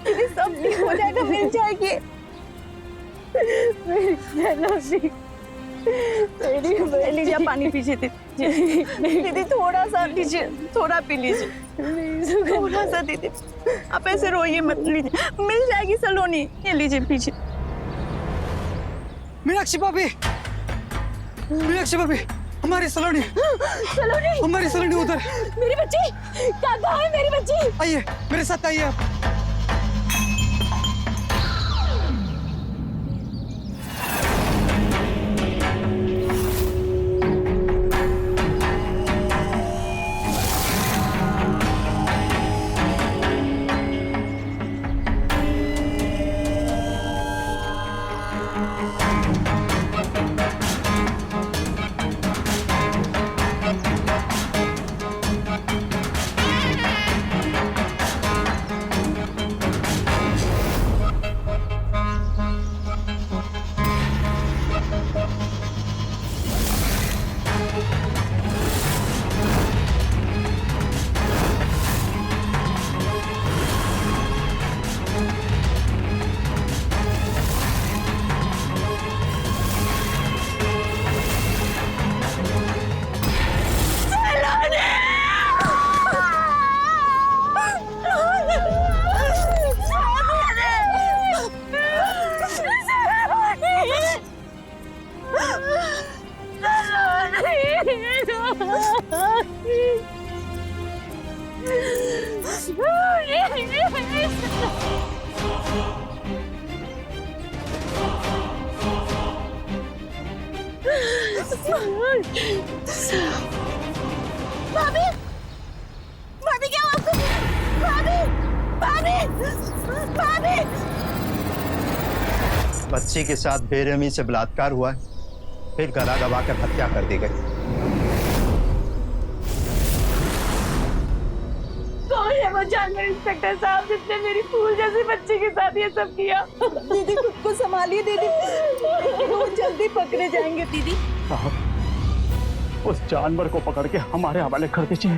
दीदी सब ठीक हो जाएगा, मिल जाएगी। लीजिए पानी पीजिए दीदी, थोड़ा सा लीजिए, थोड़ा पी लीजिए, थोड़ा सा दीदी। आप ऐसे रोइए मत, लीजिए, मिल जाएगी सलोनी। ये लीजिए पीजिए। मीनाक्षी भाभी, मीनाक्षी भाभी, हमारी सलोनी, सलोनी, हमारी सलोनी उधर। मेरी बच्ची कहाँ है? मेरी बच्ची, आइए मेरे साथ आइए आप। भाभी, भाभी क्या हुआ? भाभी, भाभी, भाभी। बच्ची के साथ बेरहमी से बलात्कार हुआ है, फिर गला दबाकर हत्या कर दी गई। कौन है वो जानवर इंस्पेक्टर साहब जिसने मेरी फूल जैसी बच्ची के साथ ये सब किया? दीदी खुद को संभालिए दीदी, वो जल्दी पकड़े जाएंगे दीदी। उस जानवर को पकड़ के हमारे हवाले कर दीजिए।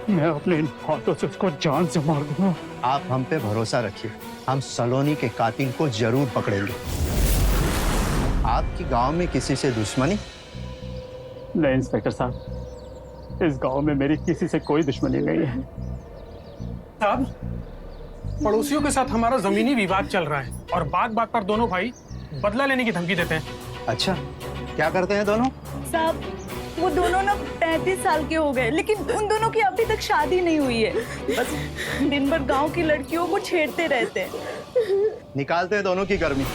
मैं अपने इन हाथों से उसको जान से मार दूंगा। आप हम पे भरोसा रखिए, हम सलोनी के कातिल को जरूर पकड़ेंगे। आपकी गांव में किसी से दुश्मनी? नहीं इंस्पेक्टर साहब, इस गांव में मेरी किसी से कोई दुश्मनी नहीं है। साहब, पड़ोसियों के साथ हमारा जमीनी विवाद चल रहा है और बात बात पर दोनों भाई बदला लेने की धमकी देते हैं। अच्छा, क्या करते हैं दोनों? साहब, वो दोनों ना 35 साल के हो गए, लेकिन उन दोनों की अभी तक शादी नहीं हुई है। बस दिन भर गांव की लड़कियों को छेड़ते रहते हैं। निकालते हैं दोनों की गर्मी।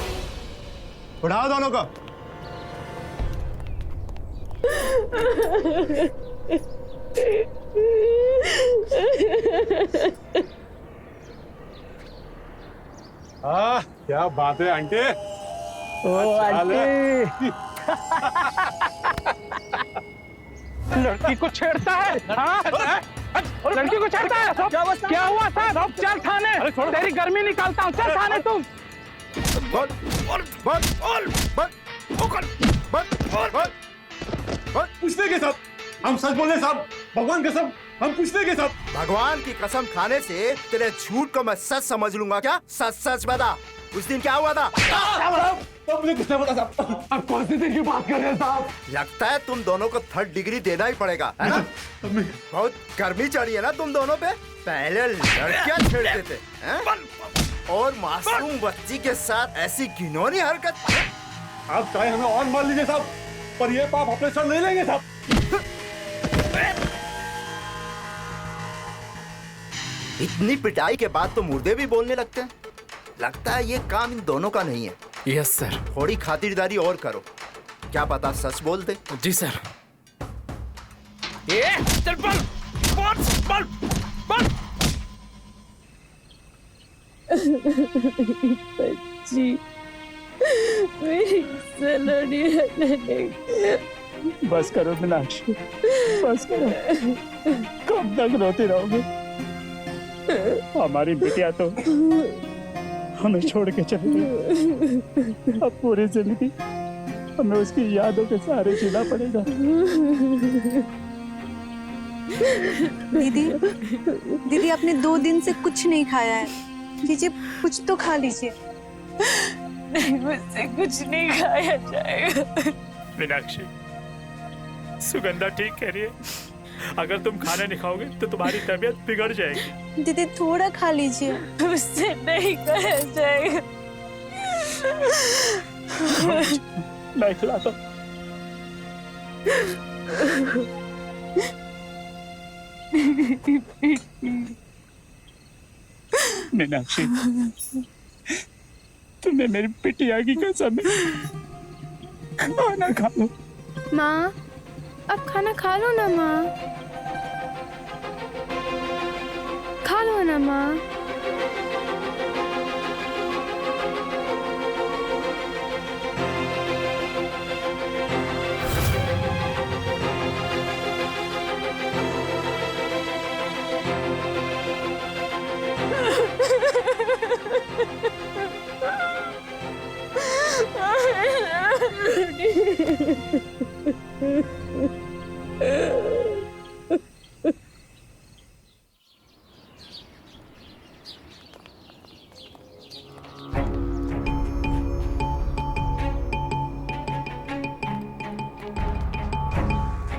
उठाओ दोनों को। क्या बात है आंटी। लड़की को छेड़ता है? लड़की को छेड़ता है? क्या हुआ साहब? अब चल थाने, तेरी गर्मी निकालता हूँ। चल थाने तुम। पूछने के साथ हम सच बोले साहब, भगवान कसम हम पूछने के साथ। भगवान की कसम खाने से तेरे झूठ को मैं सच समझ लूंगा क्या? सच सच बता, उस दिन क्या हुआ था? मुझे कुछ नहीं पता साहब। आप कौन सी दिन की बात कर रहे हैं साहब? लगता है तुम दोनों को 3rd डिग्री देना ही पड़ेगा, है ना? बहुत गर्मी चढ़ी है ना तुम दोनों पे। पहले लड़कियां छेड़ते थे हैं? और मासूम बच्ची के साथ ऐसी घिनौनी हरकत। आप चाहे हमें और मार लीजिए साहब, पर ये पाप अपने सर नहीं लेंगे साहब। इतनी पिटाई के बाद तो मुर्दे भी बोलने लगते हैं। लगता है ये काम इन दोनों का नहीं है। Yes sir. थोड़ी खातिरदारी और करो, क्या पता सच बोल दे। जी सर। ये चल पल पल पल पल। बच्ची मेरी सलोनी बस करो मीनाक्षी, बस करो। कब तक रोती रहोगे? हमारी बिटिया तो हमें छोड़ के चली गई। अब पूरी जिंदगी हमें उसकी यादों के सहारे जीना पड़ेगा। दीदी, दीदी आपने 2 दिन से कुछ नहीं खाया है, लीजिए कुछ तो खा लीजिए। नहीं, मुझसे कुछ नहीं खाया जाएगा। मीनाक्षी, सुगंधा ठीक कह रही है। अगर तुम खाना नहीं खाओगे तो तुम्हारी तबीयत बिगड़ जाएगी। दीदी थोड़ा खा लीजिए। मुझसे नहीं खाया जाएगा। मैं खिलाता। मीनाक्षी, तुम्हें मेरी बिटिया की कसम है, खाना खा लो। माँ, अब खाना खा लो ना माँ, खा लो ना माँ।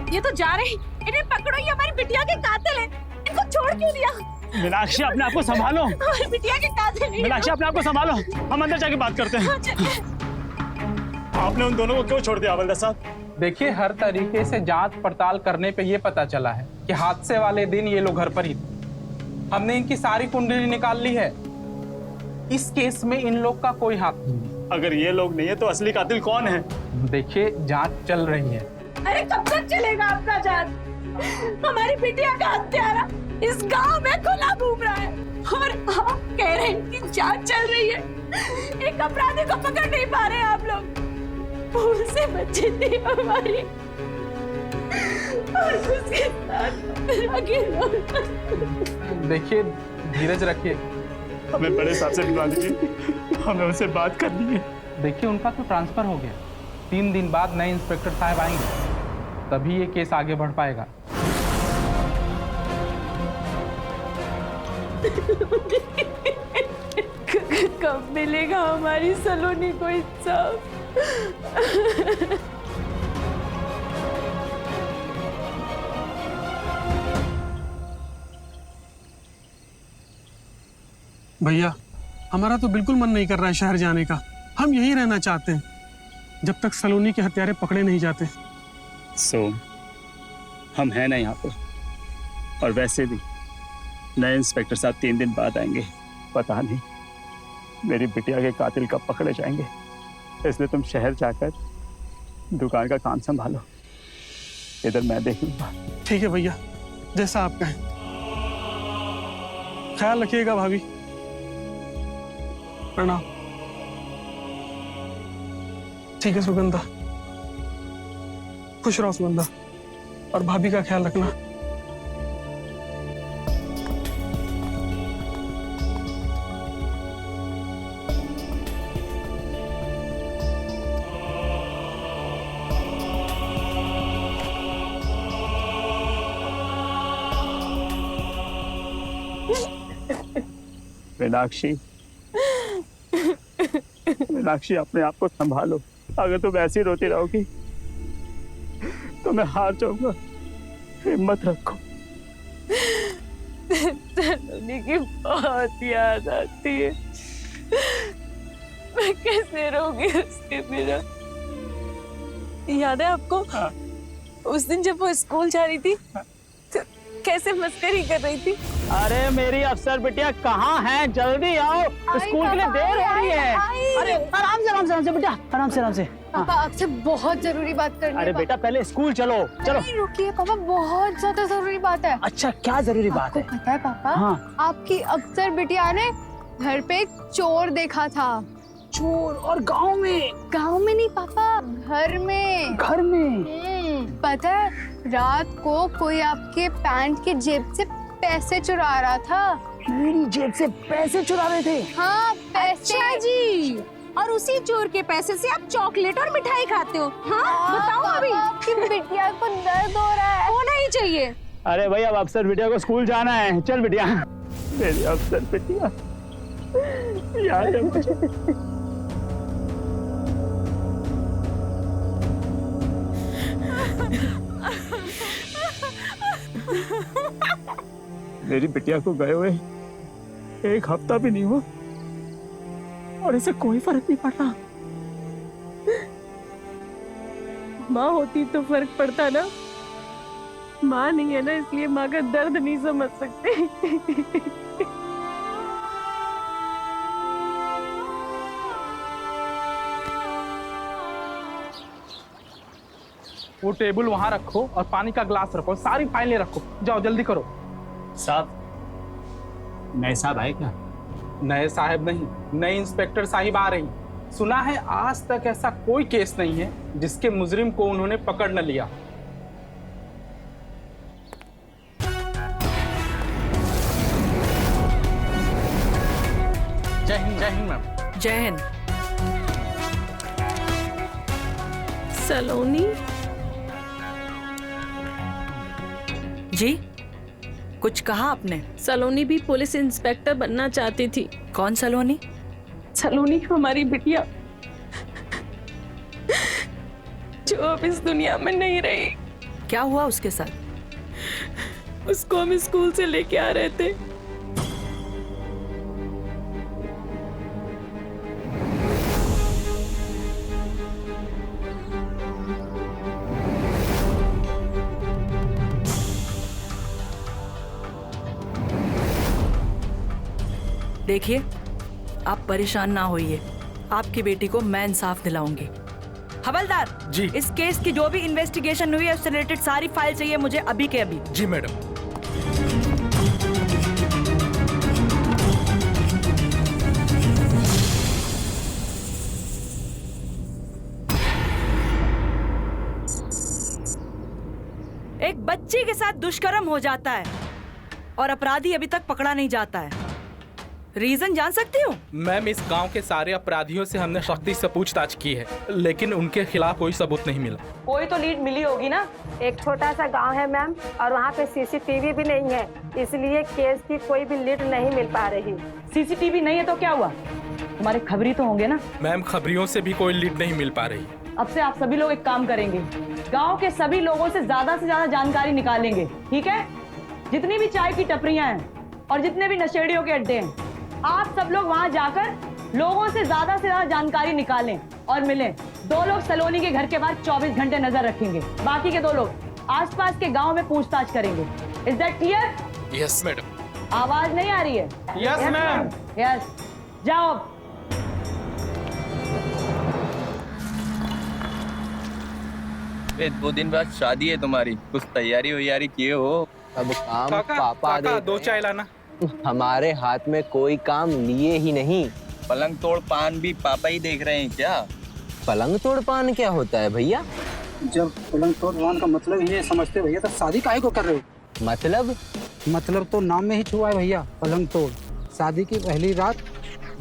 ये तो जा रहे हैं। इन्हें पकड़ो, ये हमारी बिटिया के कातिल हैं। इनको छोड़ क्यों दिया? मीनाक्षी, अपने आप को संभालो। हमारी बिटिया के कातिल हैं। मीनाक्षी, अपने आप को संभालो, हम अंदर जाके बात करते हैं। आपने उन दोनों को क्यों छोड़ दिया हवलदार साहब? देखिए, हर तरीके से जांच पड़ताल करने पे ये पता चला है कि हादसे वाले दिन ये लोग घर पर ही थे। हमने इनकी सारी कुंडली निकाल ली है। इस केस में इन लोग का कोई हाथ नहीं। अगर ये लोग नहीं है तो असली कातिल कौन है? देखिए, जांच चल रही है। अरे कब तक चलेगा अपना जांच? हमारी बिटिया का हत्यारा इस गांव में खुला घूम रहा है और आप कह रहे हैं कि जांच चल रही है। एक अपराधी को पकड़ नहीं पा रहे आप लोग। भूल से बच्ची थी हमारी और उसके साथ अकेला। देखिए, धीरज रखिए। हमें बड़े साहब से मिलवा दीजिए, हमें उनसे बात करनी है। देखिए, उनका तो ट्रांसफर हो गया। 3 दिन बाद नए इंस्पेक्टर साहब आएंगे, तभी ये केस आगे बढ़ पाएगा। कब मिलेगा हमारी सलोनी को इंसाफ? भैया, हमारा तो बिल्कुल मन नहीं कर रहा है शहर जाने का। हम यहीं रहना चाहते हैं जब तक सलोनी के हत्यारे पकड़े नहीं जाते। सोम, हम हैं ना यहाँ पर, और वैसे भी नए इंस्पेक्टर साहब 3 दिन बाद आएंगे। पता नहीं मेरी बिटिया के कातिल कब पकड़े जाएंगे, इसलिए तुम शहर जाकर दुकान का काम संभालो, इधर मैं देख लूंगा। ठीक है भैया, जैसा आप कहें। ख्याल रखिएगा भाभी। प्रणाम। ठीक है सुगंधा, खुश रहो सुगंधा, और भाभी का ख्याल रखना। मीनाक्षी, मीनाक्षी, अपने आप को संभालो। अगर तुम ऐसी रोती रहोगी तो मैं हार जाऊंगा। हिम्मत रखो। सलोनी की बहुत याद आती है। मैं कैसे रहूंगी उसके बिना। याद है आपको? हाँ। उस दिन जब वो स्कूल जा रही थी तो कैसे मस्करी कर रही थी। अरे मेरी अफसर बिटिया कहाँ है? जल्दी आओ, स्कूल के लिए देर हो रही है। अरे आराम से बेटा, आराम से। पापा आपसे बहुत जरूरी बात करनी है। अरे बेटा पहले स्कूल चलो। नहीं रुकिए पापा, बहुत ज्यादा जरूरी बात है। अच्छा क्या जरूरी बात है? आपको पता है पापा? हाँ। आपकी अफसर बिटिया ने घर पे एक चोर देखा था। चोर? और गांव में? गांव में नहीं पापा, घर में। घर में? पता है रात को कोई आपके पैंट के जेब से पैसे चुरा रहा था। मेरी जेब से पैसे चुरा रहे थे? हाँ पैसे। अच्छा जी, और उसी चोर के पैसे से आप चॉकलेट और मिठाई खाते हो? हाँ बताओ अभी। आपकी बिटिया को दर्द हो रहा है। होना ही चाहिए। अरे भाई अब अफसर बिटिया को स्कूल जाना है, चल बिटिया। मेरी अफसर बिटिया याद है मुझे। मेरी बिटिया को गए हुए 1 हफ्ता भी नहीं हुआ और इसे कोई फर्क नहीं पड़ा। माँ होती तो फर्क पड़ता ना। माँ नहीं है ना, इसलिए माँ का दर्द नहीं समझ सकते। वो टेबल वहां रखो और पानी का ग्लास रखो, सारी फाइलें रखो। जाओ जल्दी करो। साहब, नए साहब आए क्या? नए साहब नहीं, नई इंस्पेक्टर साहिब आ रही। सुना है आज तक ऐसा कोई केस नहीं है जिसके मुजरिम को उन्होंने पकड़ न लिया। जय हिंद मैम। जय हिंद। सलोनी जी, कुछ कहा आपने? सलोनी भी पुलिस इंस्पेक्टर बनना चाहती थी। कौन सलोनी? सलोनी हमारी बिटिया जो अब इस दुनिया में नहीं रही। क्या हुआ उसके साथ? उसको हम स्कूल से लेके आ रहे थे। देखिए, आप परेशान ना होइए, आपकी बेटी को मैं इंसाफ दिलाऊंगी। हवलदार जी, इस केस की जो भी इन्वेस्टिगेशन हुई है उससे रिलेटेड सारी फाइल चाहिए मुझे अभी के अभी। जी मैडम। एक बच्ची के साथ दुष्कर्म हो जाता है और अपराधी अभी तक पकड़ा नहीं जाता है। रीजन जान सकती हूँ? मैम, इस गांव के सारे अपराधियों से हमने सख्ती से पूछताछ की है, लेकिन उनके खिलाफ कोई सबूत नहीं मिला। कोई तो लीड मिली होगी ना। एक छोटा सा गांव है मैम, और वहाँ पे सीसीटीवी भी नहीं है, इसलिए केस की कोई भी लीड नहीं मिल पा रही। सीसीटीवी नहीं है तो क्या हुआ? तुम्हारे खबरी तो होंगे ना? मैम, खबरियों से भी कोई लीड नहीं मिल पा रही। अब से आप सभी लोग एक काम करेंगे, गांव के सभी लोगों से ज्यादा जानकारी निकालेंगे, ठीक है? जितनी भी चाय की टपरियां हैं और जितने भी नशेड़ियों के अड्डे हैं, आप सब लोग वहां जाकर लोगों से ज्यादा जानकारी निकालें और मिलें। 2 लोग सलोनी के घर के बाहर 24 घंटे नजर रखेंगे, बाकी के 2 लोग आसपास के गांव में पूछताछ करेंगे। Is that clear? Yes madam. आवाज नहीं आ रही है? Yes ma'am. यस, जाओ। ए, 2 दिन बाद शादी है तुम्हारी, कुछ तैयारी वैयारी किए हो? अब काम काका, पापा काका, 2 चाय लाना। हमारे हाथ में कोई काम लिए ही नहीं। पलंग तोड़ पान भी पापा ही देख रहे हैं क्या? पलंग तोड़ पान क्या होता है भैया? जब पलंग तोड़ पान का मतलब ये समझते भैया तो शादी काहे को कर रहे हो? मतलब तो नाम में ही छुआ है भैया, पलंग तोड़। शादी की पहली रात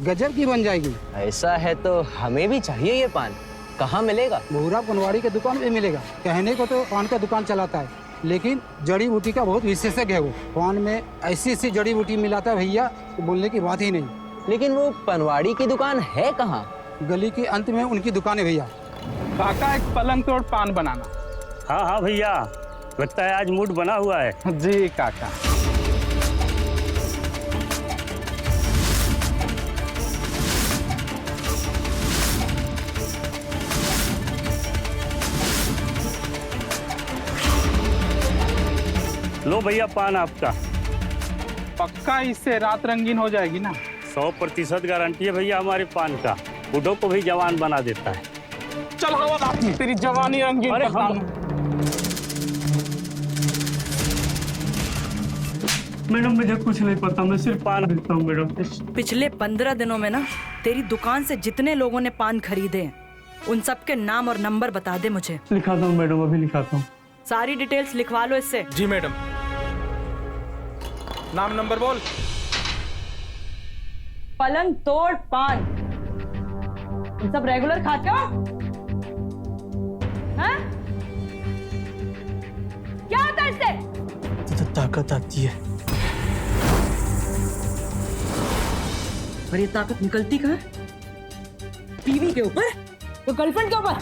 गजब की बन जाएगी। ऐसा है तो हमें भी चाहिए ये पान। कहाँ मिलेगा? भूरा पनवाड़ी के दुकान में मिलेगा। कहने को तो पान का दुकान चलाता है, लेकिन जड़ी बूटी का बहुत विशेषज्ञ है वो। पान में ऐसी जड़ी बूटी मिलाता है भैया, तो बोलने की बात ही नहीं। लेकिन वो पनवाड़ी की दुकान है कहाँ? गली के अंत में उनकी दुकान है भैया। काका, एक पलंग तोड़ पान बनाना। हाँ भैया, लगता है आज मूड बना हुआ है। जी काका। लो भैया पान आपका। पक्का इससे रात रंगीन हो जाएगी ना? 100% गारंटी है भैया हमारे पान का, बूढ़ों को भी जवान बना देता है। चल हवादार, तेरी जवानी रंगीन अरे करता हूं। मैडम मुझे कुछ नहीं पता, मैं सिर्फ पान बेचता हूँ मैडम। पिछले 15 दिनों में ना तेरी दुकान से जितने लोगों ने पान खरीदे हैं, उन सब के नाम और नंबर बता दे मुझे। लिखाता हूँ मैडम, अभी लिखाता हूँ। सारी डिटेल्स लिखवा लो इससे। जी मैडम। नाम नंबर बोल। पलंग तोड़ पान, तुम सब रेगुलर खाते हो? हाँ? क्या होता है इससे? तो ताकत आती है। और ये ताकत निकलती कहाँ? टीवी के ऊपर? तो गर्लफ्रेंड के ऊपर?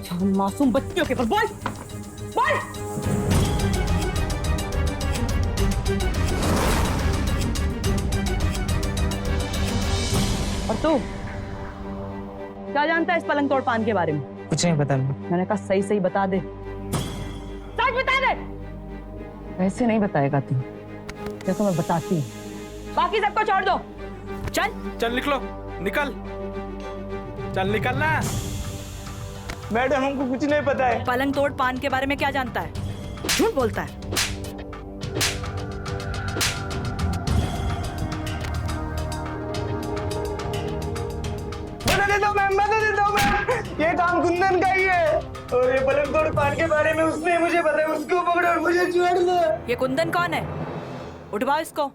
या मासूम बच्चियों के ऊपर? बोल बोल। और तू क्या जानता है इस पलंग तोड़ पान के बारे में? कुछ नहीं पता। मैंने कहा सही सही बता दे, सच बता दे। वैसे नहीं बताएगा तू, जैसे मैं बताती हूँ। बाकी सबको छोड़ दो, चल चल निकलो, निकल, चल निकलना। मैडम हमको कुछ नहीं पता है। पलंग तोड़ पान के बारे में क्या जानता है? झूठ बोलता है। मैं देता हूँ मैम, ये काम कुंदन का ही है। और ये पलंग तोड़ पान के बारे में उसने मुझे पता है, उसको पकड़ो और मुझे छोड़ दो। ये कुंदन कौन है? उठवाओ इसको।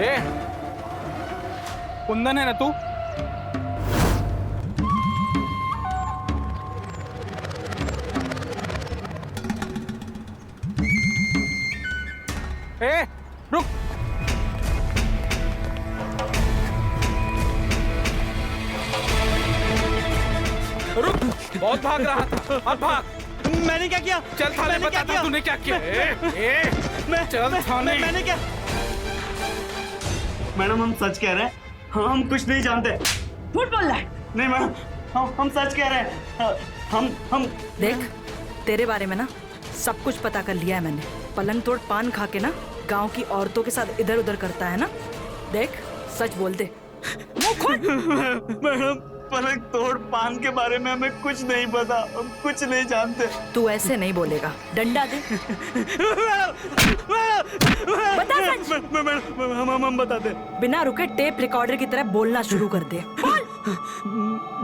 ए, कुंदन है ना तू? ए, रुक। रुक, बहुत भाग रहा था, अब भाग। मैंने क्या किया? चल थाने बता दो तूने क्या किया। मैं चल थाने। मैंने क्या? मैडम हम सच कह रहे हैं, हम कुछ नहीं जानते। झूठ बोल रहा है। नहीं मैडम, हम सच कह रहे हैं। हम देख, तेरे बारे में ना सब कुछ पता कर लिया है मैंने। पलंग तोड़ पान खा के ना गांव की औरतों के साथ इधर उधर करता है ना। देख, सच बोल दे, मुंह खोल। मैडम पलंग तोड़ पान के बारे में हमें कुछ नहीं पता, हम कुछ नहीं जानते। तू ऐसे नहीं बोलेगा, डंडा दे। बता सच। हम बता दे। बिना रुके टेप रिकॉर्डर की तरह बोलना शुरू कर दे।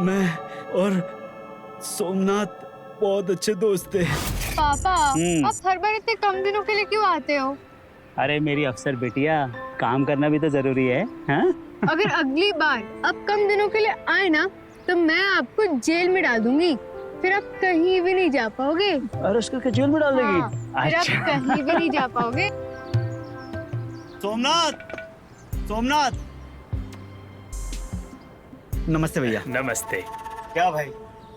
मैं और सोमनाथ बहुत अच्छे दोस्त थे। पापा, आप हर बार इतने कम दिनों के लिए क्यों आते हो? अरे मेरी अफसर बेटिया, काम करना भी तो जरूरी है। हाँ? अगर अगली बार आप कम दिनों के लिए आए ना, तो मैं आपको जेल में डाल दूंगी, फिर आप कहीं भी नहीं जा पाओगे। और उसको जेल में डाल देगी? फिर आप कहीं भी नहीं जा पाओगे। सोमनाथ, सोमनाथ। नमस्ते भैया। नमस्ते। क्या भाई,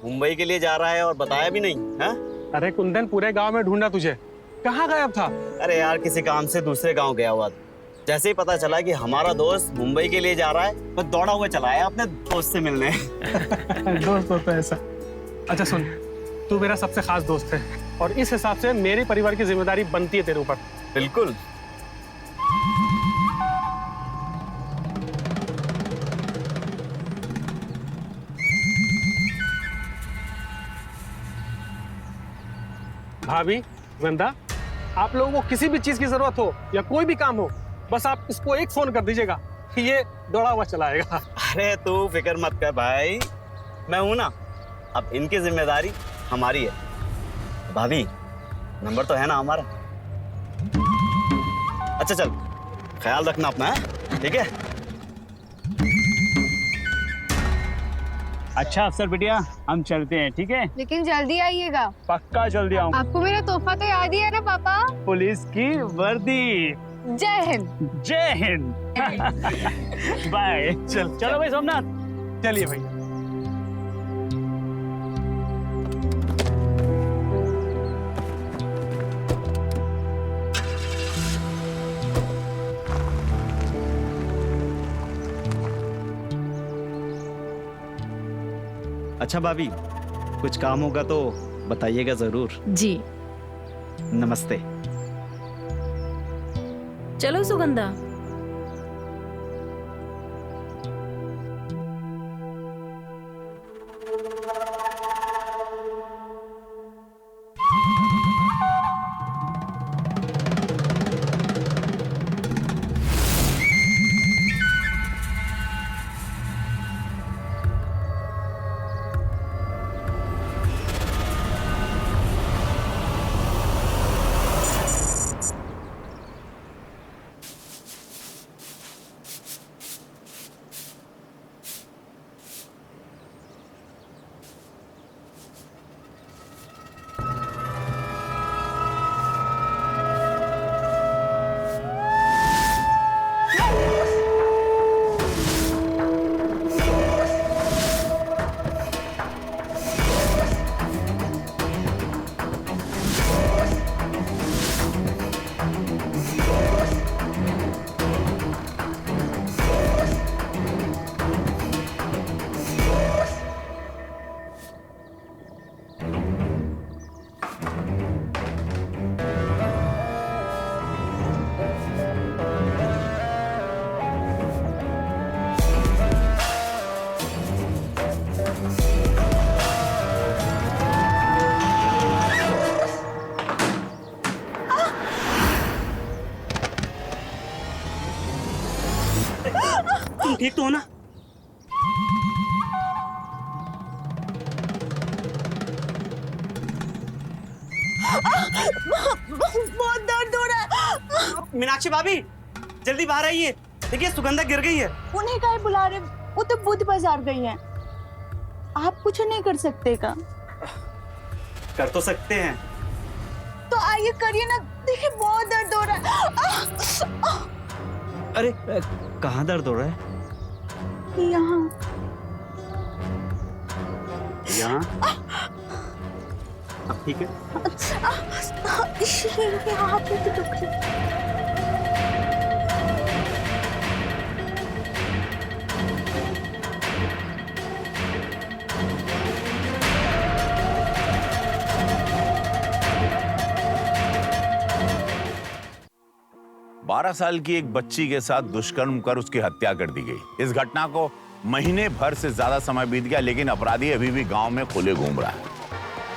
मुंबई के लिए जा रहा है और बताया भी नहीं? हाँ? अरे कुंदन, पूरे गांव में ढूंढा तुझे, कहाँ गायब था? अरे यार, किसी काम से दूसरे गांव गया हुआ था। जैसे ही पता चला कि हमारा दोस्त मुंबई के लिए जा रहा है, मैं दौड़ा हुआ चला आया अपने दोस्त से मिलने। दोस्त होता है ऐसा। अच्छा सुन, तू मेरा सबसे खास दोस्त है और इस हिसाब से मेरे परिवार की जिम्मेदारी बनती है तेरे ऊपर। बिल्कुल। भाभी, वृंदा, आप लोगों को किसी भी चीज की जरूरत हो या कोई भी काम हो, बस आप इसको एक फोन कर दीजिएगा, ये दौड़ा हुआ चलाएगा। अरे तू फिक्र मत कर भाई, मैं हूं ना। अब इनकी जिम्मेदारी हमारी है। भाभी, नंबर तो है ना हमारा? अच्छा चल, ख्याल रखना अपना, है? ठीक है? अच्छा अफसर बिटिया, हम चलते हैं, ठीक है? लेकिन जल्दी आइएगा। पक्का जल्दी आऊंगा। आपको मेरा तोहफा तो याद ही है ना पापा? पुलिस की वर्दी। जय हिंद। जय हिंद। बाय। चलो भाई सोमनाथ, चलिए भाई। अच्छा भाभी, कुछ काम होगा तो बताइएगा जरूर। जी नमस्ते। चलो सुगंधा। ठीक तो हो ना? बहुत दर्द हो रहा है। मीनाक्षी भाभी, जल्दी बाहर आइए। देखिए सुगंधा गिर गई है। उन्हें काहे बुला रहे? वो तो बुध बाजार गई हैं। आप कुछ नहीं कर सकते का? कर तो सकते हैं। तो आइए करिए ना, देखिए बहुत दर्द हो रहा है। अरे कहाँ दर्द हो रहा है? यहाँ यहाँ। अब ठीक है? यहाँ पे तो दुख रही है। बारह साल की एक बच्ची के साथ दुष्कर्म कर उसकी हत्या कर दी गई। इस घटना को महीने भर से ज्यादा समय बीत गया, लेकिन अपराधी अभी भी गांव में खुले घूम रहा है।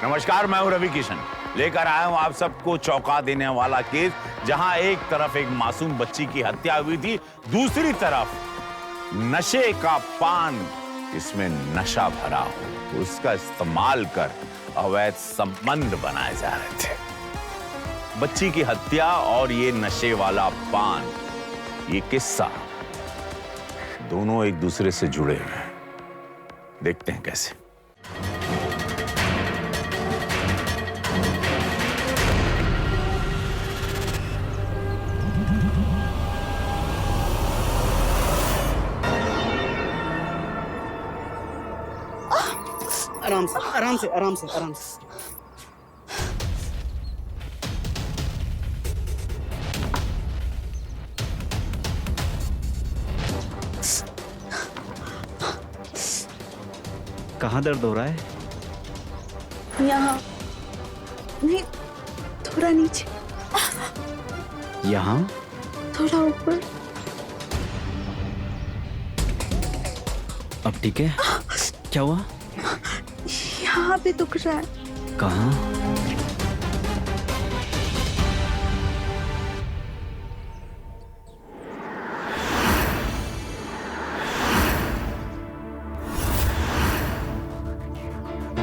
नमस्कार, मैं हूं रवि किशन, लेकर आया हूं आप सबको चौंका देने वाला केस, जहां एक तरफ एक मासूम बच्ची की हत्या हुई थी, दूसरी तरफ नशे का पान, इसमें नशा भरा हो, उसका इस्तेमाल कर अवैध संबंध बनाए जा रहे थे। बच्ची की हत्या और ये नशे वाला पान, ये किस्सा दोनों एक दूसरे से जुड़े हुए हैं। देखते हैं कैसे। आराम से, आराम से, आराम से, आराम से। कहाँ दर्द हो रहा है? यहाँ नहीं, थोड़ा नीचे। यहाँ? थोड़ा ऊपर। अब ठीक है? क्या हुआ? यहाँ पे दुख रहा है। कहाँ?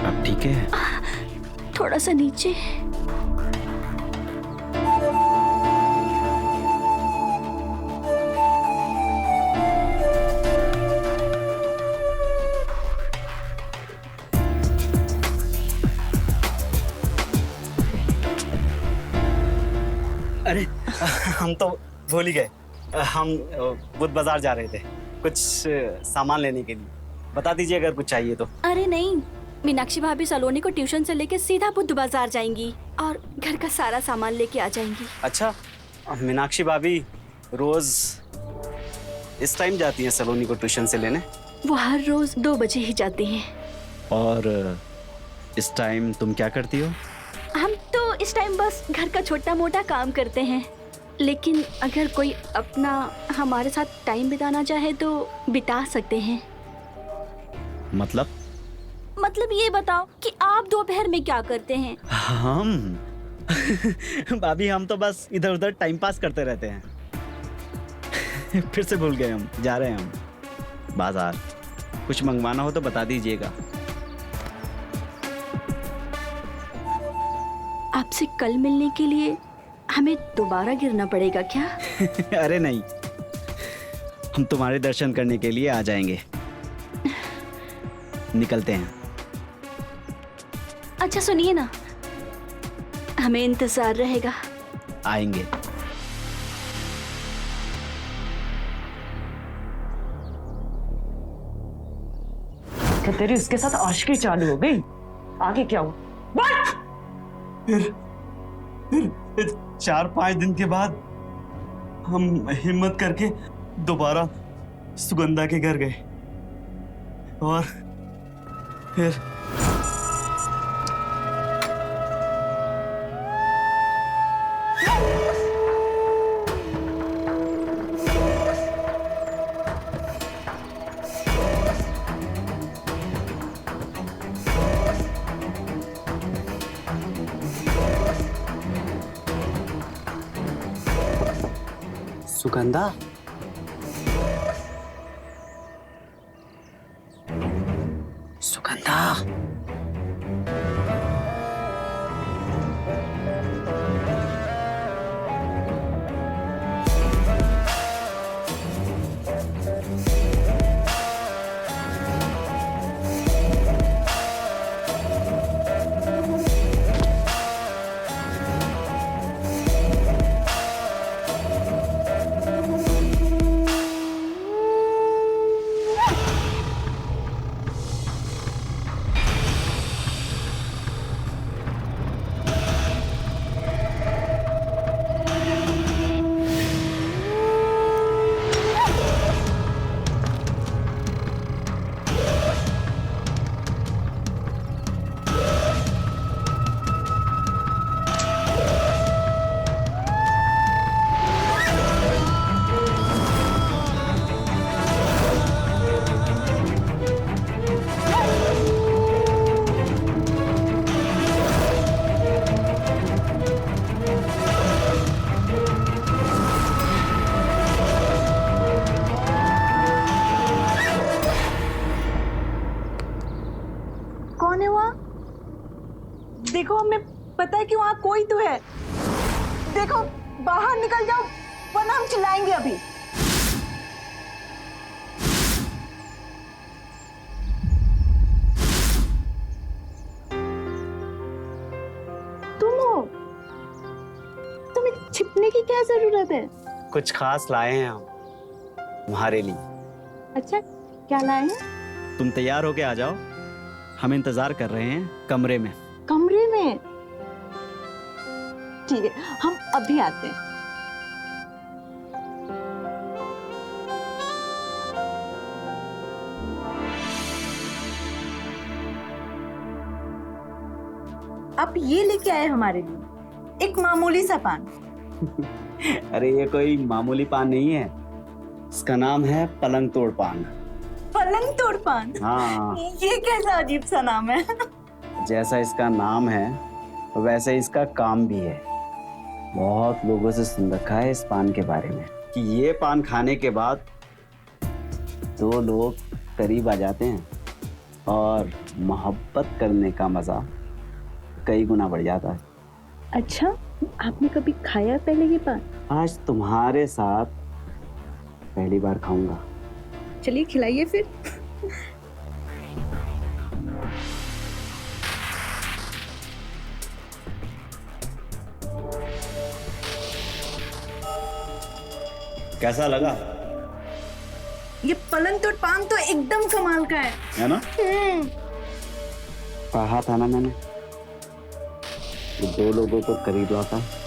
अब ठीक है? थोड़ा सा नीचे। अरे हम तो भूल ही गए। हम बुध बाजार जा रहे थे कुछ सामान लेने के लिए। बता दीजिए अगर कुछ चाहिए तो। अरे नहीं, मीनाक्षी भाभी सलोनी को ट्यूशन से लेके सीधा बुध बाजार जाएंगी और घर का सारा सामान लेके आ जाएंगी। अच्छा, मीनाक्षी भाभी रोज इस टाइम जाती हैं सलोनी को ट्यूशन से लेने? वो हर रोज 2 बजे ही जाती हैं। और इस टाइम तुम क्या करती हो? हम तो इस टाइम बस घर का छोटा मोटा काम करते हैं, लेकिन अगर कोई अपना हमारे साथ टाइम बिताना चाहे तो बिता सकते हैं। मतलब ये बताओ कि आप दोपहर में क्या करते हैं? हम भाभी हम तो बस इधर उधर टाइम पास करते रहते हैं। फिर से भूल गए हम, जा रहे हैं हम बाजार। कुछ मंगवाना हो तो बता दीजिएगा। आपसे कल मिलने के लिए हमें दोबारा गिरना पड़ेगा क्या? अरे नहीं, हम तुम्हारे दर्शन करने के लिए आ जाएंगे। निकलते हैं। अच्छा सुनिए ना, हमें इंतजार रहेगा। आएंगे। क्या तेरी उसके साथ आशिकी चालू हो गई? आगे क्या हुआ? फिर 4-5 दिन के बाद हम हिम्मत करके दोबारा सुगंधा के घर गए और फिर सुगंधा। सुगंधा। कौन है वहाँ? देखो हमें पता है कि वहाँ कोई तो है। देखो बाहर निकल जाओ वरना हम चिल्लाएंगे अभी। तुम हो? तुम्हें छिपने की क्या जरूरत है? कुछ खास लाए हैं हम तुम्हारे लिए। अच्छा क्या लाए हैं? तुम तैयार होके आ जाओ, हम इंतजार कर रहे हैं कमरे में। कमरे में? ठीक है हम अभी आते हैं। आप ये लेके आए हमारे लिए एक मामूली सा पान। अरे ये कोई मामूली पान नहीं है, इसका नाम है पलंग तोड़ पान। पलंग तोड़ पान? हाँ। ये कैसा अजीब सा नाम है? जैसा इसका नाम है वैसे इसका काम भी है। बहुत लोगों से सुन रखा है इस पान के बारे में कि ये पान खाने के बाद 2 लोग करीब आ जाते हैं और मोहब्बत करने का मजा कई गुना बढ़ जाता है। अच्छा आपने कभी खाया पहले ये पान? आज तुम्हारे साथ पहली बार खाऊंगा। चलिए खिलाइए फिर। कैसा लगा? ये पलंग तोड़ पान तो एकदम कमाल का है ना? कहा था ना मैंने, ये 2 लोगों को करीब लाता है।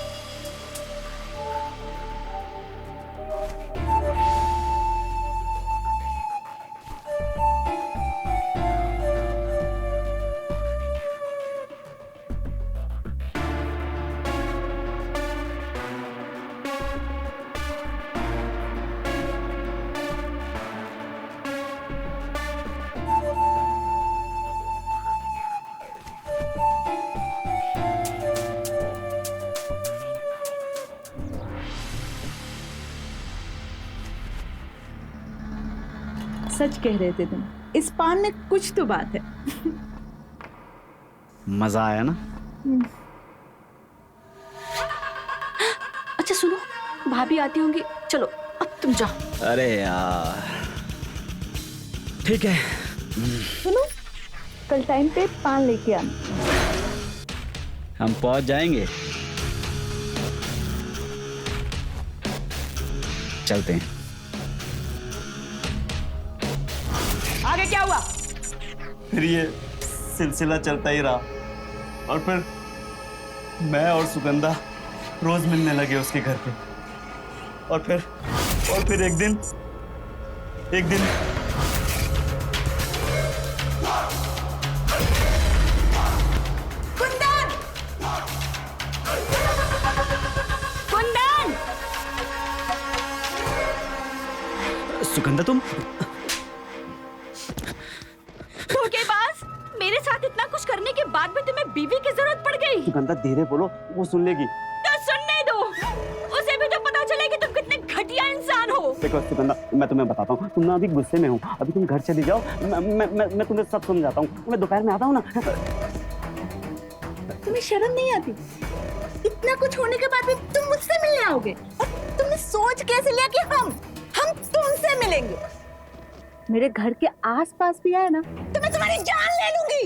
सच कह रहे थे तुम, इस पान में कुछ तो बात है। मजा आया ना? अच्छा सुनो, भाभी आती होंगी, चलो अब तुम जाओ। अरे यार ठीक है। सुनो, कल टाइम पे पान लेके आना। हम पहुंच जाएंगे। चलते हैं। आगे क्या हुआ? फिर ये सिलसिला चलता ही रहा और फिर मैं और सुगंधा रोज मिलने लगे उसके घर पे। और फिर एक दिन कुंदन! कुंदन! सुगंधा तुम धोखेबाज! मेरे साथ इतना कुछ करने के बाद भी तुम्हें बीवी की जरूरत पड़ गई। सुगंधा धीरे बोलो, वो सुन लेगी। तो सुनने दो, उसे भी तो पता चले कि तुम कितने घटिया इंसान हो। देखो सुगंधा, मैं तुम्हें बताता हूँ, तुम ना अभी गुस्से में हो, अभी तुम घर चली जाओ, मैं तुम्हें सब समझाता हूँ। मैं दोपहर में आता हूँ ना। तुम्हें शर्म नहीं आती? इतना कुछ होने के बाद भी तुम मुझसे मिलने आओगे? और तुमने सोच कैसे लिया कि हम तुमसे मिलेंगे? मेरे घर के आसपास भी आए ना तो मैं तुम्हारी जान ले लूंगी।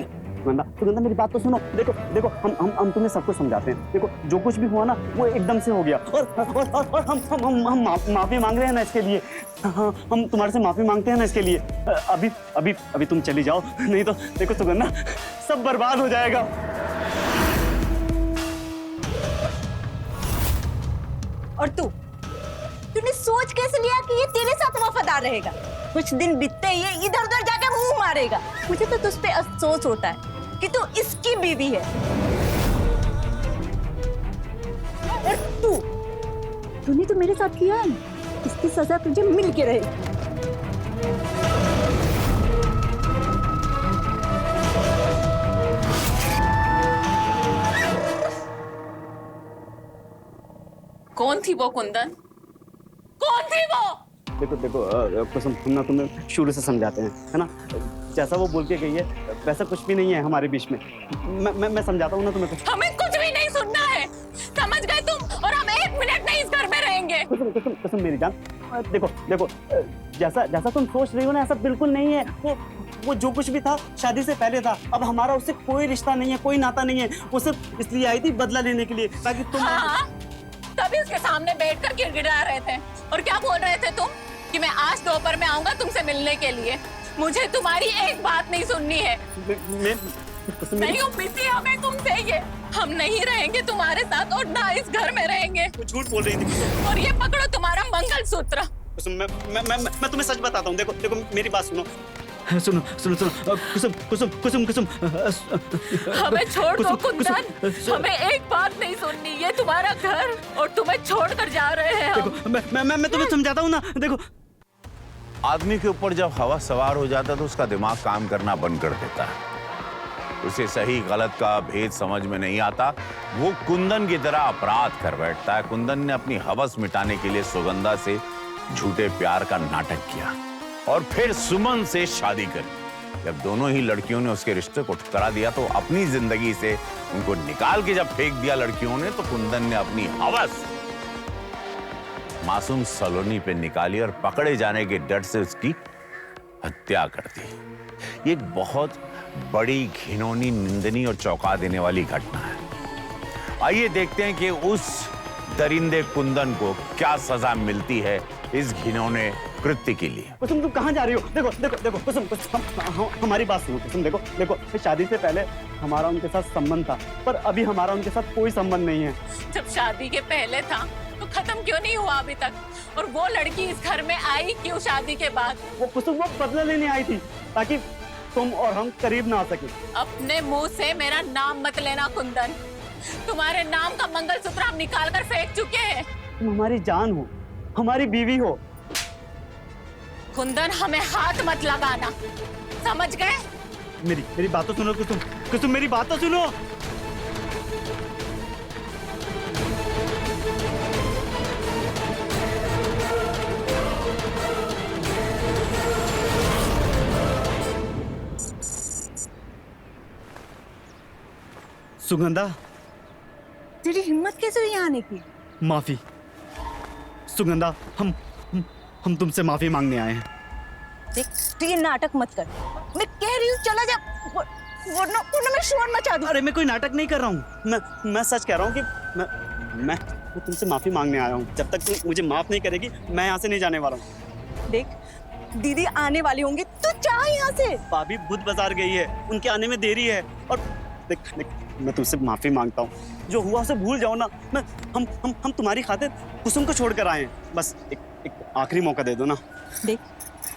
सुगंधा मेरी बात तो सुनो। देखो हम तुम्हें सब कुछ समझाते हैं। देखो जो कुछ भी हुआ ना वो एकदम से हो गया और हम माफी मांग रहे हैं ना इसके लिए। हाँ, हम तुम्हारे से माफी मांगते हैं ना इसके लिए। अभी तुम चली जाओ, नहीं तो देखो सुगंधा सब बर्बाद हो जाएगा। और तूने सोच कैसे लिया कि ये तेरे साथ वफादार रहेगा? कुछ दिन बीतते ही ये इधर उधर जाकर मुंह मारेगा। मुझे तो तुझ पे अफसोस होता है कि तू इसकी बीवी है। और तूने तो मेरे साथ किया है, इसकी सजा तुझे मिल के रहेगी। कौन थी वो कुंदन? कौन थी वो? देखो कुसुम, तुम तुम्हें शुरू से समझाते हैं, है ना? जैसा वो बोल के गई है वैसा कुछ भी नहीं है हमारे बीच में। मैं समझाता हूँ ना तुम्हें कुछ। हमें कुछ भी नहीं सुनना है, समझ गए तुम? और हम 1 मिनट नहीं इस घर में रहेंगे। कुसुम मेरी जान, देखो जैसा तुम सोच रही हो ना ऐसा बिल्कुल नहीं है। वो जो कुछ भी था शादी से पहले था। अब हमारा उससे कोई रिश्ता नहीं है, कोई नाता नहीं है। वो सिर्फ इसलिए आई थी बदला लेने के लिए ताकि तुम। हाँ, तभी उसके सामने बैठकर गिड़गिड़ा रहे थे। और क्या बोल रहे थे तुम? कि मैं आज दोपहर में आऊंगा तुमसे मिलने के लिए। मुझे तुम्हारी एक बात नहीं सुननी है। नहीं उम्मीद थी हमें तुमसे ये। हम नहीं रहेंगे तुम्हारे साथ और ना इस घर में रहेंगे। झूठ बोल रही थी। और ये पकड़ो तुम्हारा मंगलसूत्र। मैं तुम्हें सच बताता हूँ। देखो मेरी बात सुनो। कुसुम हमें छोड़ दो कुंदन, हमें एक बात नहीं सुननी। ये तुम्हारा घर और तुम्हें छोड़कर जा रहे हैं हम। देखो मैं तुम्हें समझाता हूँ ना। देखो आदमी के ऊपर जब हवा सवार हो जाता है तो उसका दिमाग काम करना बंद कर देता है। उसे सही गलत का भेद समझ में नहीं आता। वो कुंदन की तरह अपराध कर बैठता है। कुंदन ने अपनी हवस मिटाने के लिए सुगंधा से झूठे प्यार का नाटक किया और फिर सुमन से शादी करी। जब दोनों ही लड़कियों ने उसके रिश्ते को ठुकरा दिया तो अपनी जिंदगी से उनको निकाल के जब फेंक दिया लड़कियों ने, तो कुंदन ने अपनी हवस मासूम सलोनी पे निकाली और पकड़े जाने के डर से उसकी हत्या कर दी। ये एक बहुत बड़ी, घिनौनी, निंदनीय और चौंका देने वाली घटना है। आइए देखते हैं कि उस दरिंदे कुंदन को क्या सजा मिलती है इस घिनौने कृत्य के लिए। कुसुम तुम कहाँ जा रही हो? देखो कुसुम हमारी बात सुनो। कुसुम देखो शादी से पहले हमारा उनके साथ संबंध था, पर अभी हमारा उनके साथ कोई संबंध नहीं है। जब शादी के पहले था तो खत्म क्यों नहीं हुआ अभी तक? और वो लड़की इस घर में आई क्यों शादी के बाद? वो कुसुम वो बदला लेने आई थी ताकि तुम और हम करीब ना आ सके। अपने मुंह से मेरा नाम मत लेना कुंदन। तुम्हारे नाम का मंगलसूत्र हम निकाल कर फेंक चुके हैं। तुम हमारी जान हो, हमारी बीवी हो। कुंदन हमें हाथ मत लगाना, समझ गए? मेरी बात तो सुनो कुसुम मेरी बात तो सुनो। सुगंधा, तेरी हिम्मत कैसे हुई यहाँ आने की? माफी। सुगंधा, हम तुमसे माफी मांगने आए हैं। देख, तू ये नाटक मत कर। मैं कह रही हूँ चला जा, वरना मैं शोर मचा दूँ। अरे मैं कोई नाटक नहीं कर रहा हूँ, मैं सच कह रहा हूँ कि मैं तुमसे माफी मांगने आया हूँ। जब तक तू मुझे माफ नहीं करेगी मैं यहाँ से नहीं जाने वाला हूँ। देख, दीदी आने वाली होंगी, तू जा यहाँ से। भाभी बुध बाजार गई है, उनके आने में देरी है। और देख मैं तुमसे माफी मांगता हूँ, जो हुआ उसे भूल जाओ ना। हम तुम्हारी खातिर कुसुम को छोड़ कर आए हैं। बस एक आखिरी मौका दे दो ना। देख,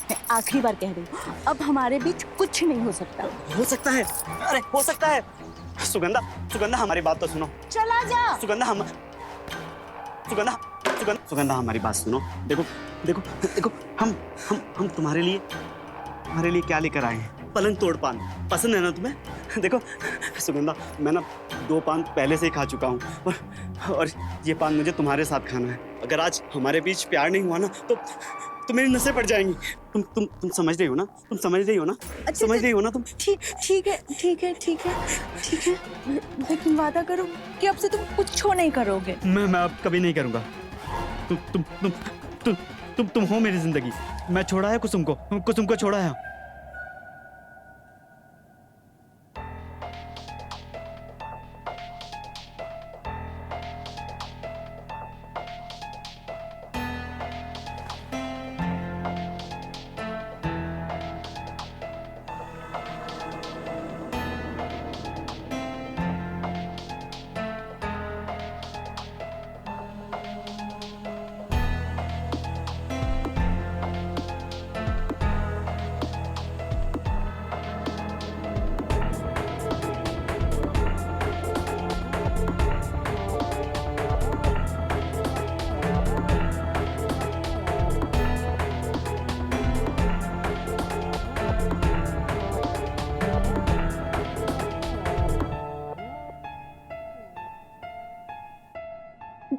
मैं आखिरी बार कह रही हूँ, अब हमारे बीच कुछ नहीं हो सकता। हो सकता है, अरे हो सकता है। सुगंधा हमारी बात तो सुनो। चला जा। सुगंधा हमारी बात सुनो। देखो हम तुम्हारे लिए क्या लेकर आए हैं। पलंग तोड़ पान पसंद है ना तुम्हें? देखो सुगंधा, मैं ना 2 पान पहले से ही खा चुका हूँ और ये पान मुझे तुम्हारे साथ खाना है। अगर आज हमारे बीच प्यार नहीं हुआ ना तो मेरी नसें पड़ जाएंगी। तुम समझ रही हो ना? समझ रही हो ना तुम? ठीक है। लेकिन वादा करो कि अब से तुम कुछ नहीं करोगे। मैं अब कभी नहीं करूँगा। तुम हो मेरी जिंदगी। मैं छोड़ा है कुसुम को छोड़ा है।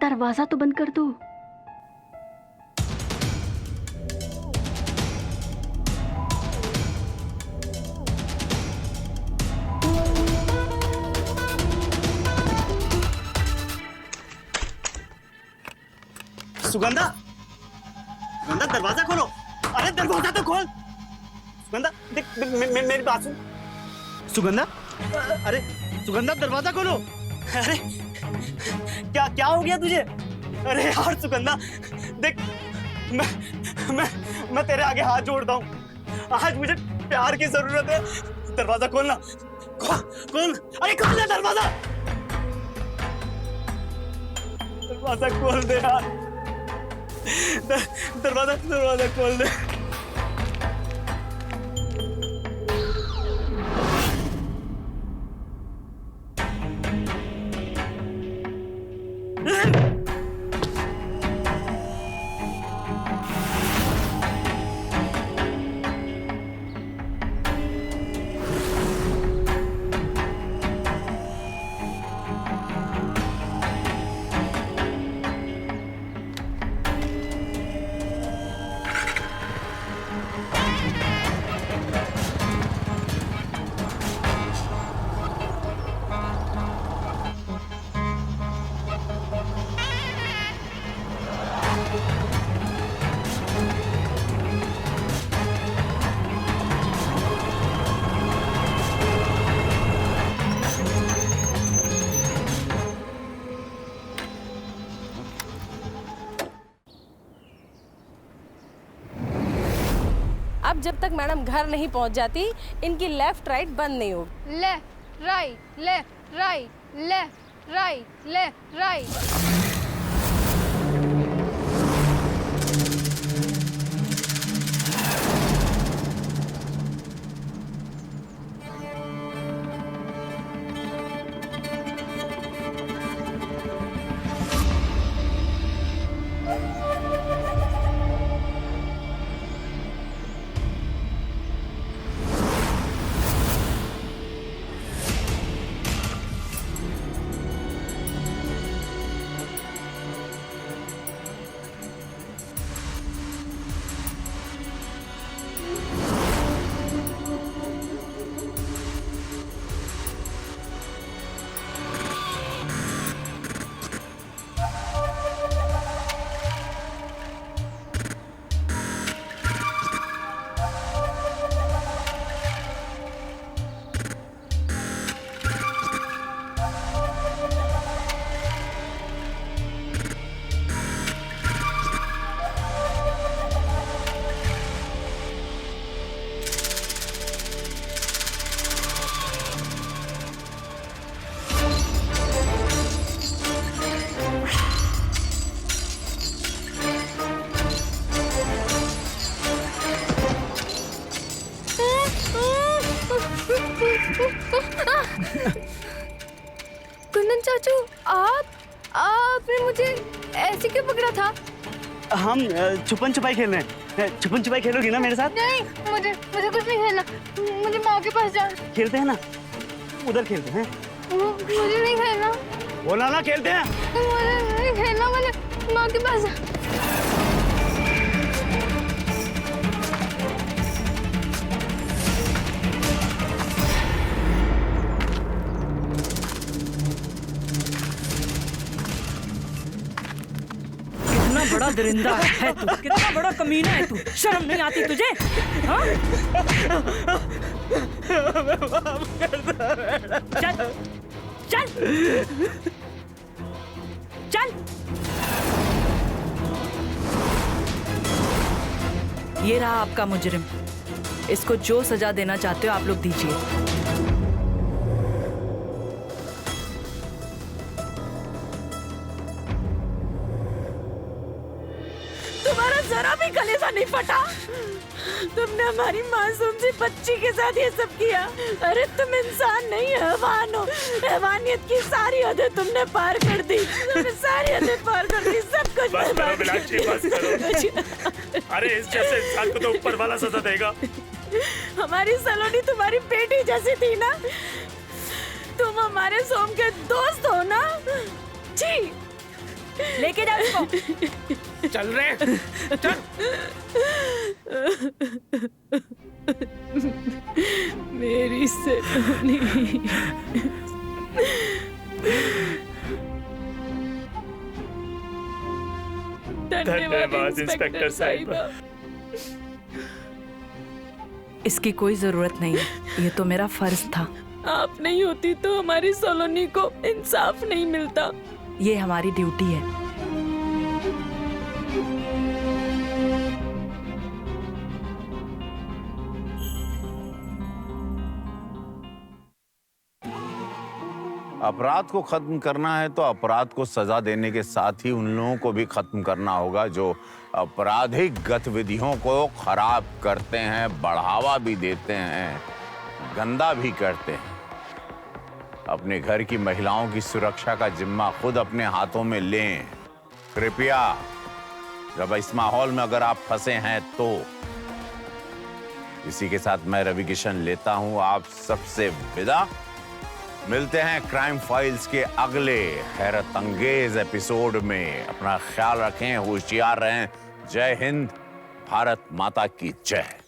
दरवाजा तो बंद कर दो। सुगंधा, दरवाजा खोलो। अरे दरवाजा तो खोल। सुगंधा, देख मेरी बात सुन। सुगंधा, अरे सुगंधा दरवाजा खोलो। अरे क्या हो गया तुझे? अरे यार सुगंधा, देख मैं तेरे आगे हाथ जोड़ता हूँ। आज मुझे प्यार की जरूरत है। दरवाजा खोलना। खोल। अरे खोल ना दरवाजा। दरवाजा खोल दे यार। दरवाजा खोल दे। अब जब तक मैडम घर नहीं पहुंच जाती, इनकी लेफ्ट राइट बंद नहीं होगी। Left right left right left right left right. मुझे ऐसे क्यों पकड़ा था? हम छुपन छुपाई खेल रहे हैं। छुपन छुपाई खेलोगी ना मेरे साथ? नहीं, मुझे कुछ नहीं खेलना। मुझे माँ के पास जा। खेलते हैं ना, उधर खेलते हैं। मुझे नहीं खेलना। बोला ना खेलते हैं। मुझे नहीं खेलना, मुझे माँ के पास जा। कितना बड़ा दरिंदा है तू, कितना बड़ा कमीना है तू, शर्म नहीं आती तुझे? हाँ? चल चल चल। ये रहा आपका मुजरिम, इसको जो सजा देना चाहते हो आप लोग दीजिए। तुम्हारा जरा भी कलेजा नहीं फटा? तुमने हमारी मासूम सी बच्ची के साथ ये सब किया। अरे तुम इंसान नहीं हैवान हो। हैवानियत की सारी हदें तुमने पार कर दी। तुमने सारी हदें पार कर दी, सब कुछ बस करो मीनाक्षी, बस करो। अरे इस जैसे इंसान को तो ऊपर वाला सजा देगा। हमारी सलोनी तुम्हारी बेटी जैसी थी ना? तुम हमारे सोम के दोस्त हो ना? जी लेके जाओ इसको। चल रहे चल। मेरी सलोनी। धन्यवाद इंस्पेक्टर साहिबा। इसकी कोई जरूरत नहीं, ये तो मेरा फर्ज था। आप नहीं होती तो हमारी सलोनी को इंसाफ नहीं मिलता। ये हमारी ड्यूटी है। अपराध को खत्म करना है तो अपराध को सजा देने के साथ ही उन लोगों को भी खत्म करना होगा जो आपराधिक गतिविधियों को खराब करते हैं, बढ़ावा भी देते हैं, गंदा भी करते हैं। अपने घर की महिलाओं की सुरक्षा का जिम्मा खुद अपने हाथों में लें। कृपया जब इस माहौल में अगर आप फंसे हैं तो। इसी के साथ मैं रवि किशन लेता हूं आप सबसे विदा। मिलते हैं क्राइम फाइल्स के अगले हैरत अंगेज एपिसोड में। अपना ख्याल रखें, होशियार रहें। जय हिंद, भारत माता की जय।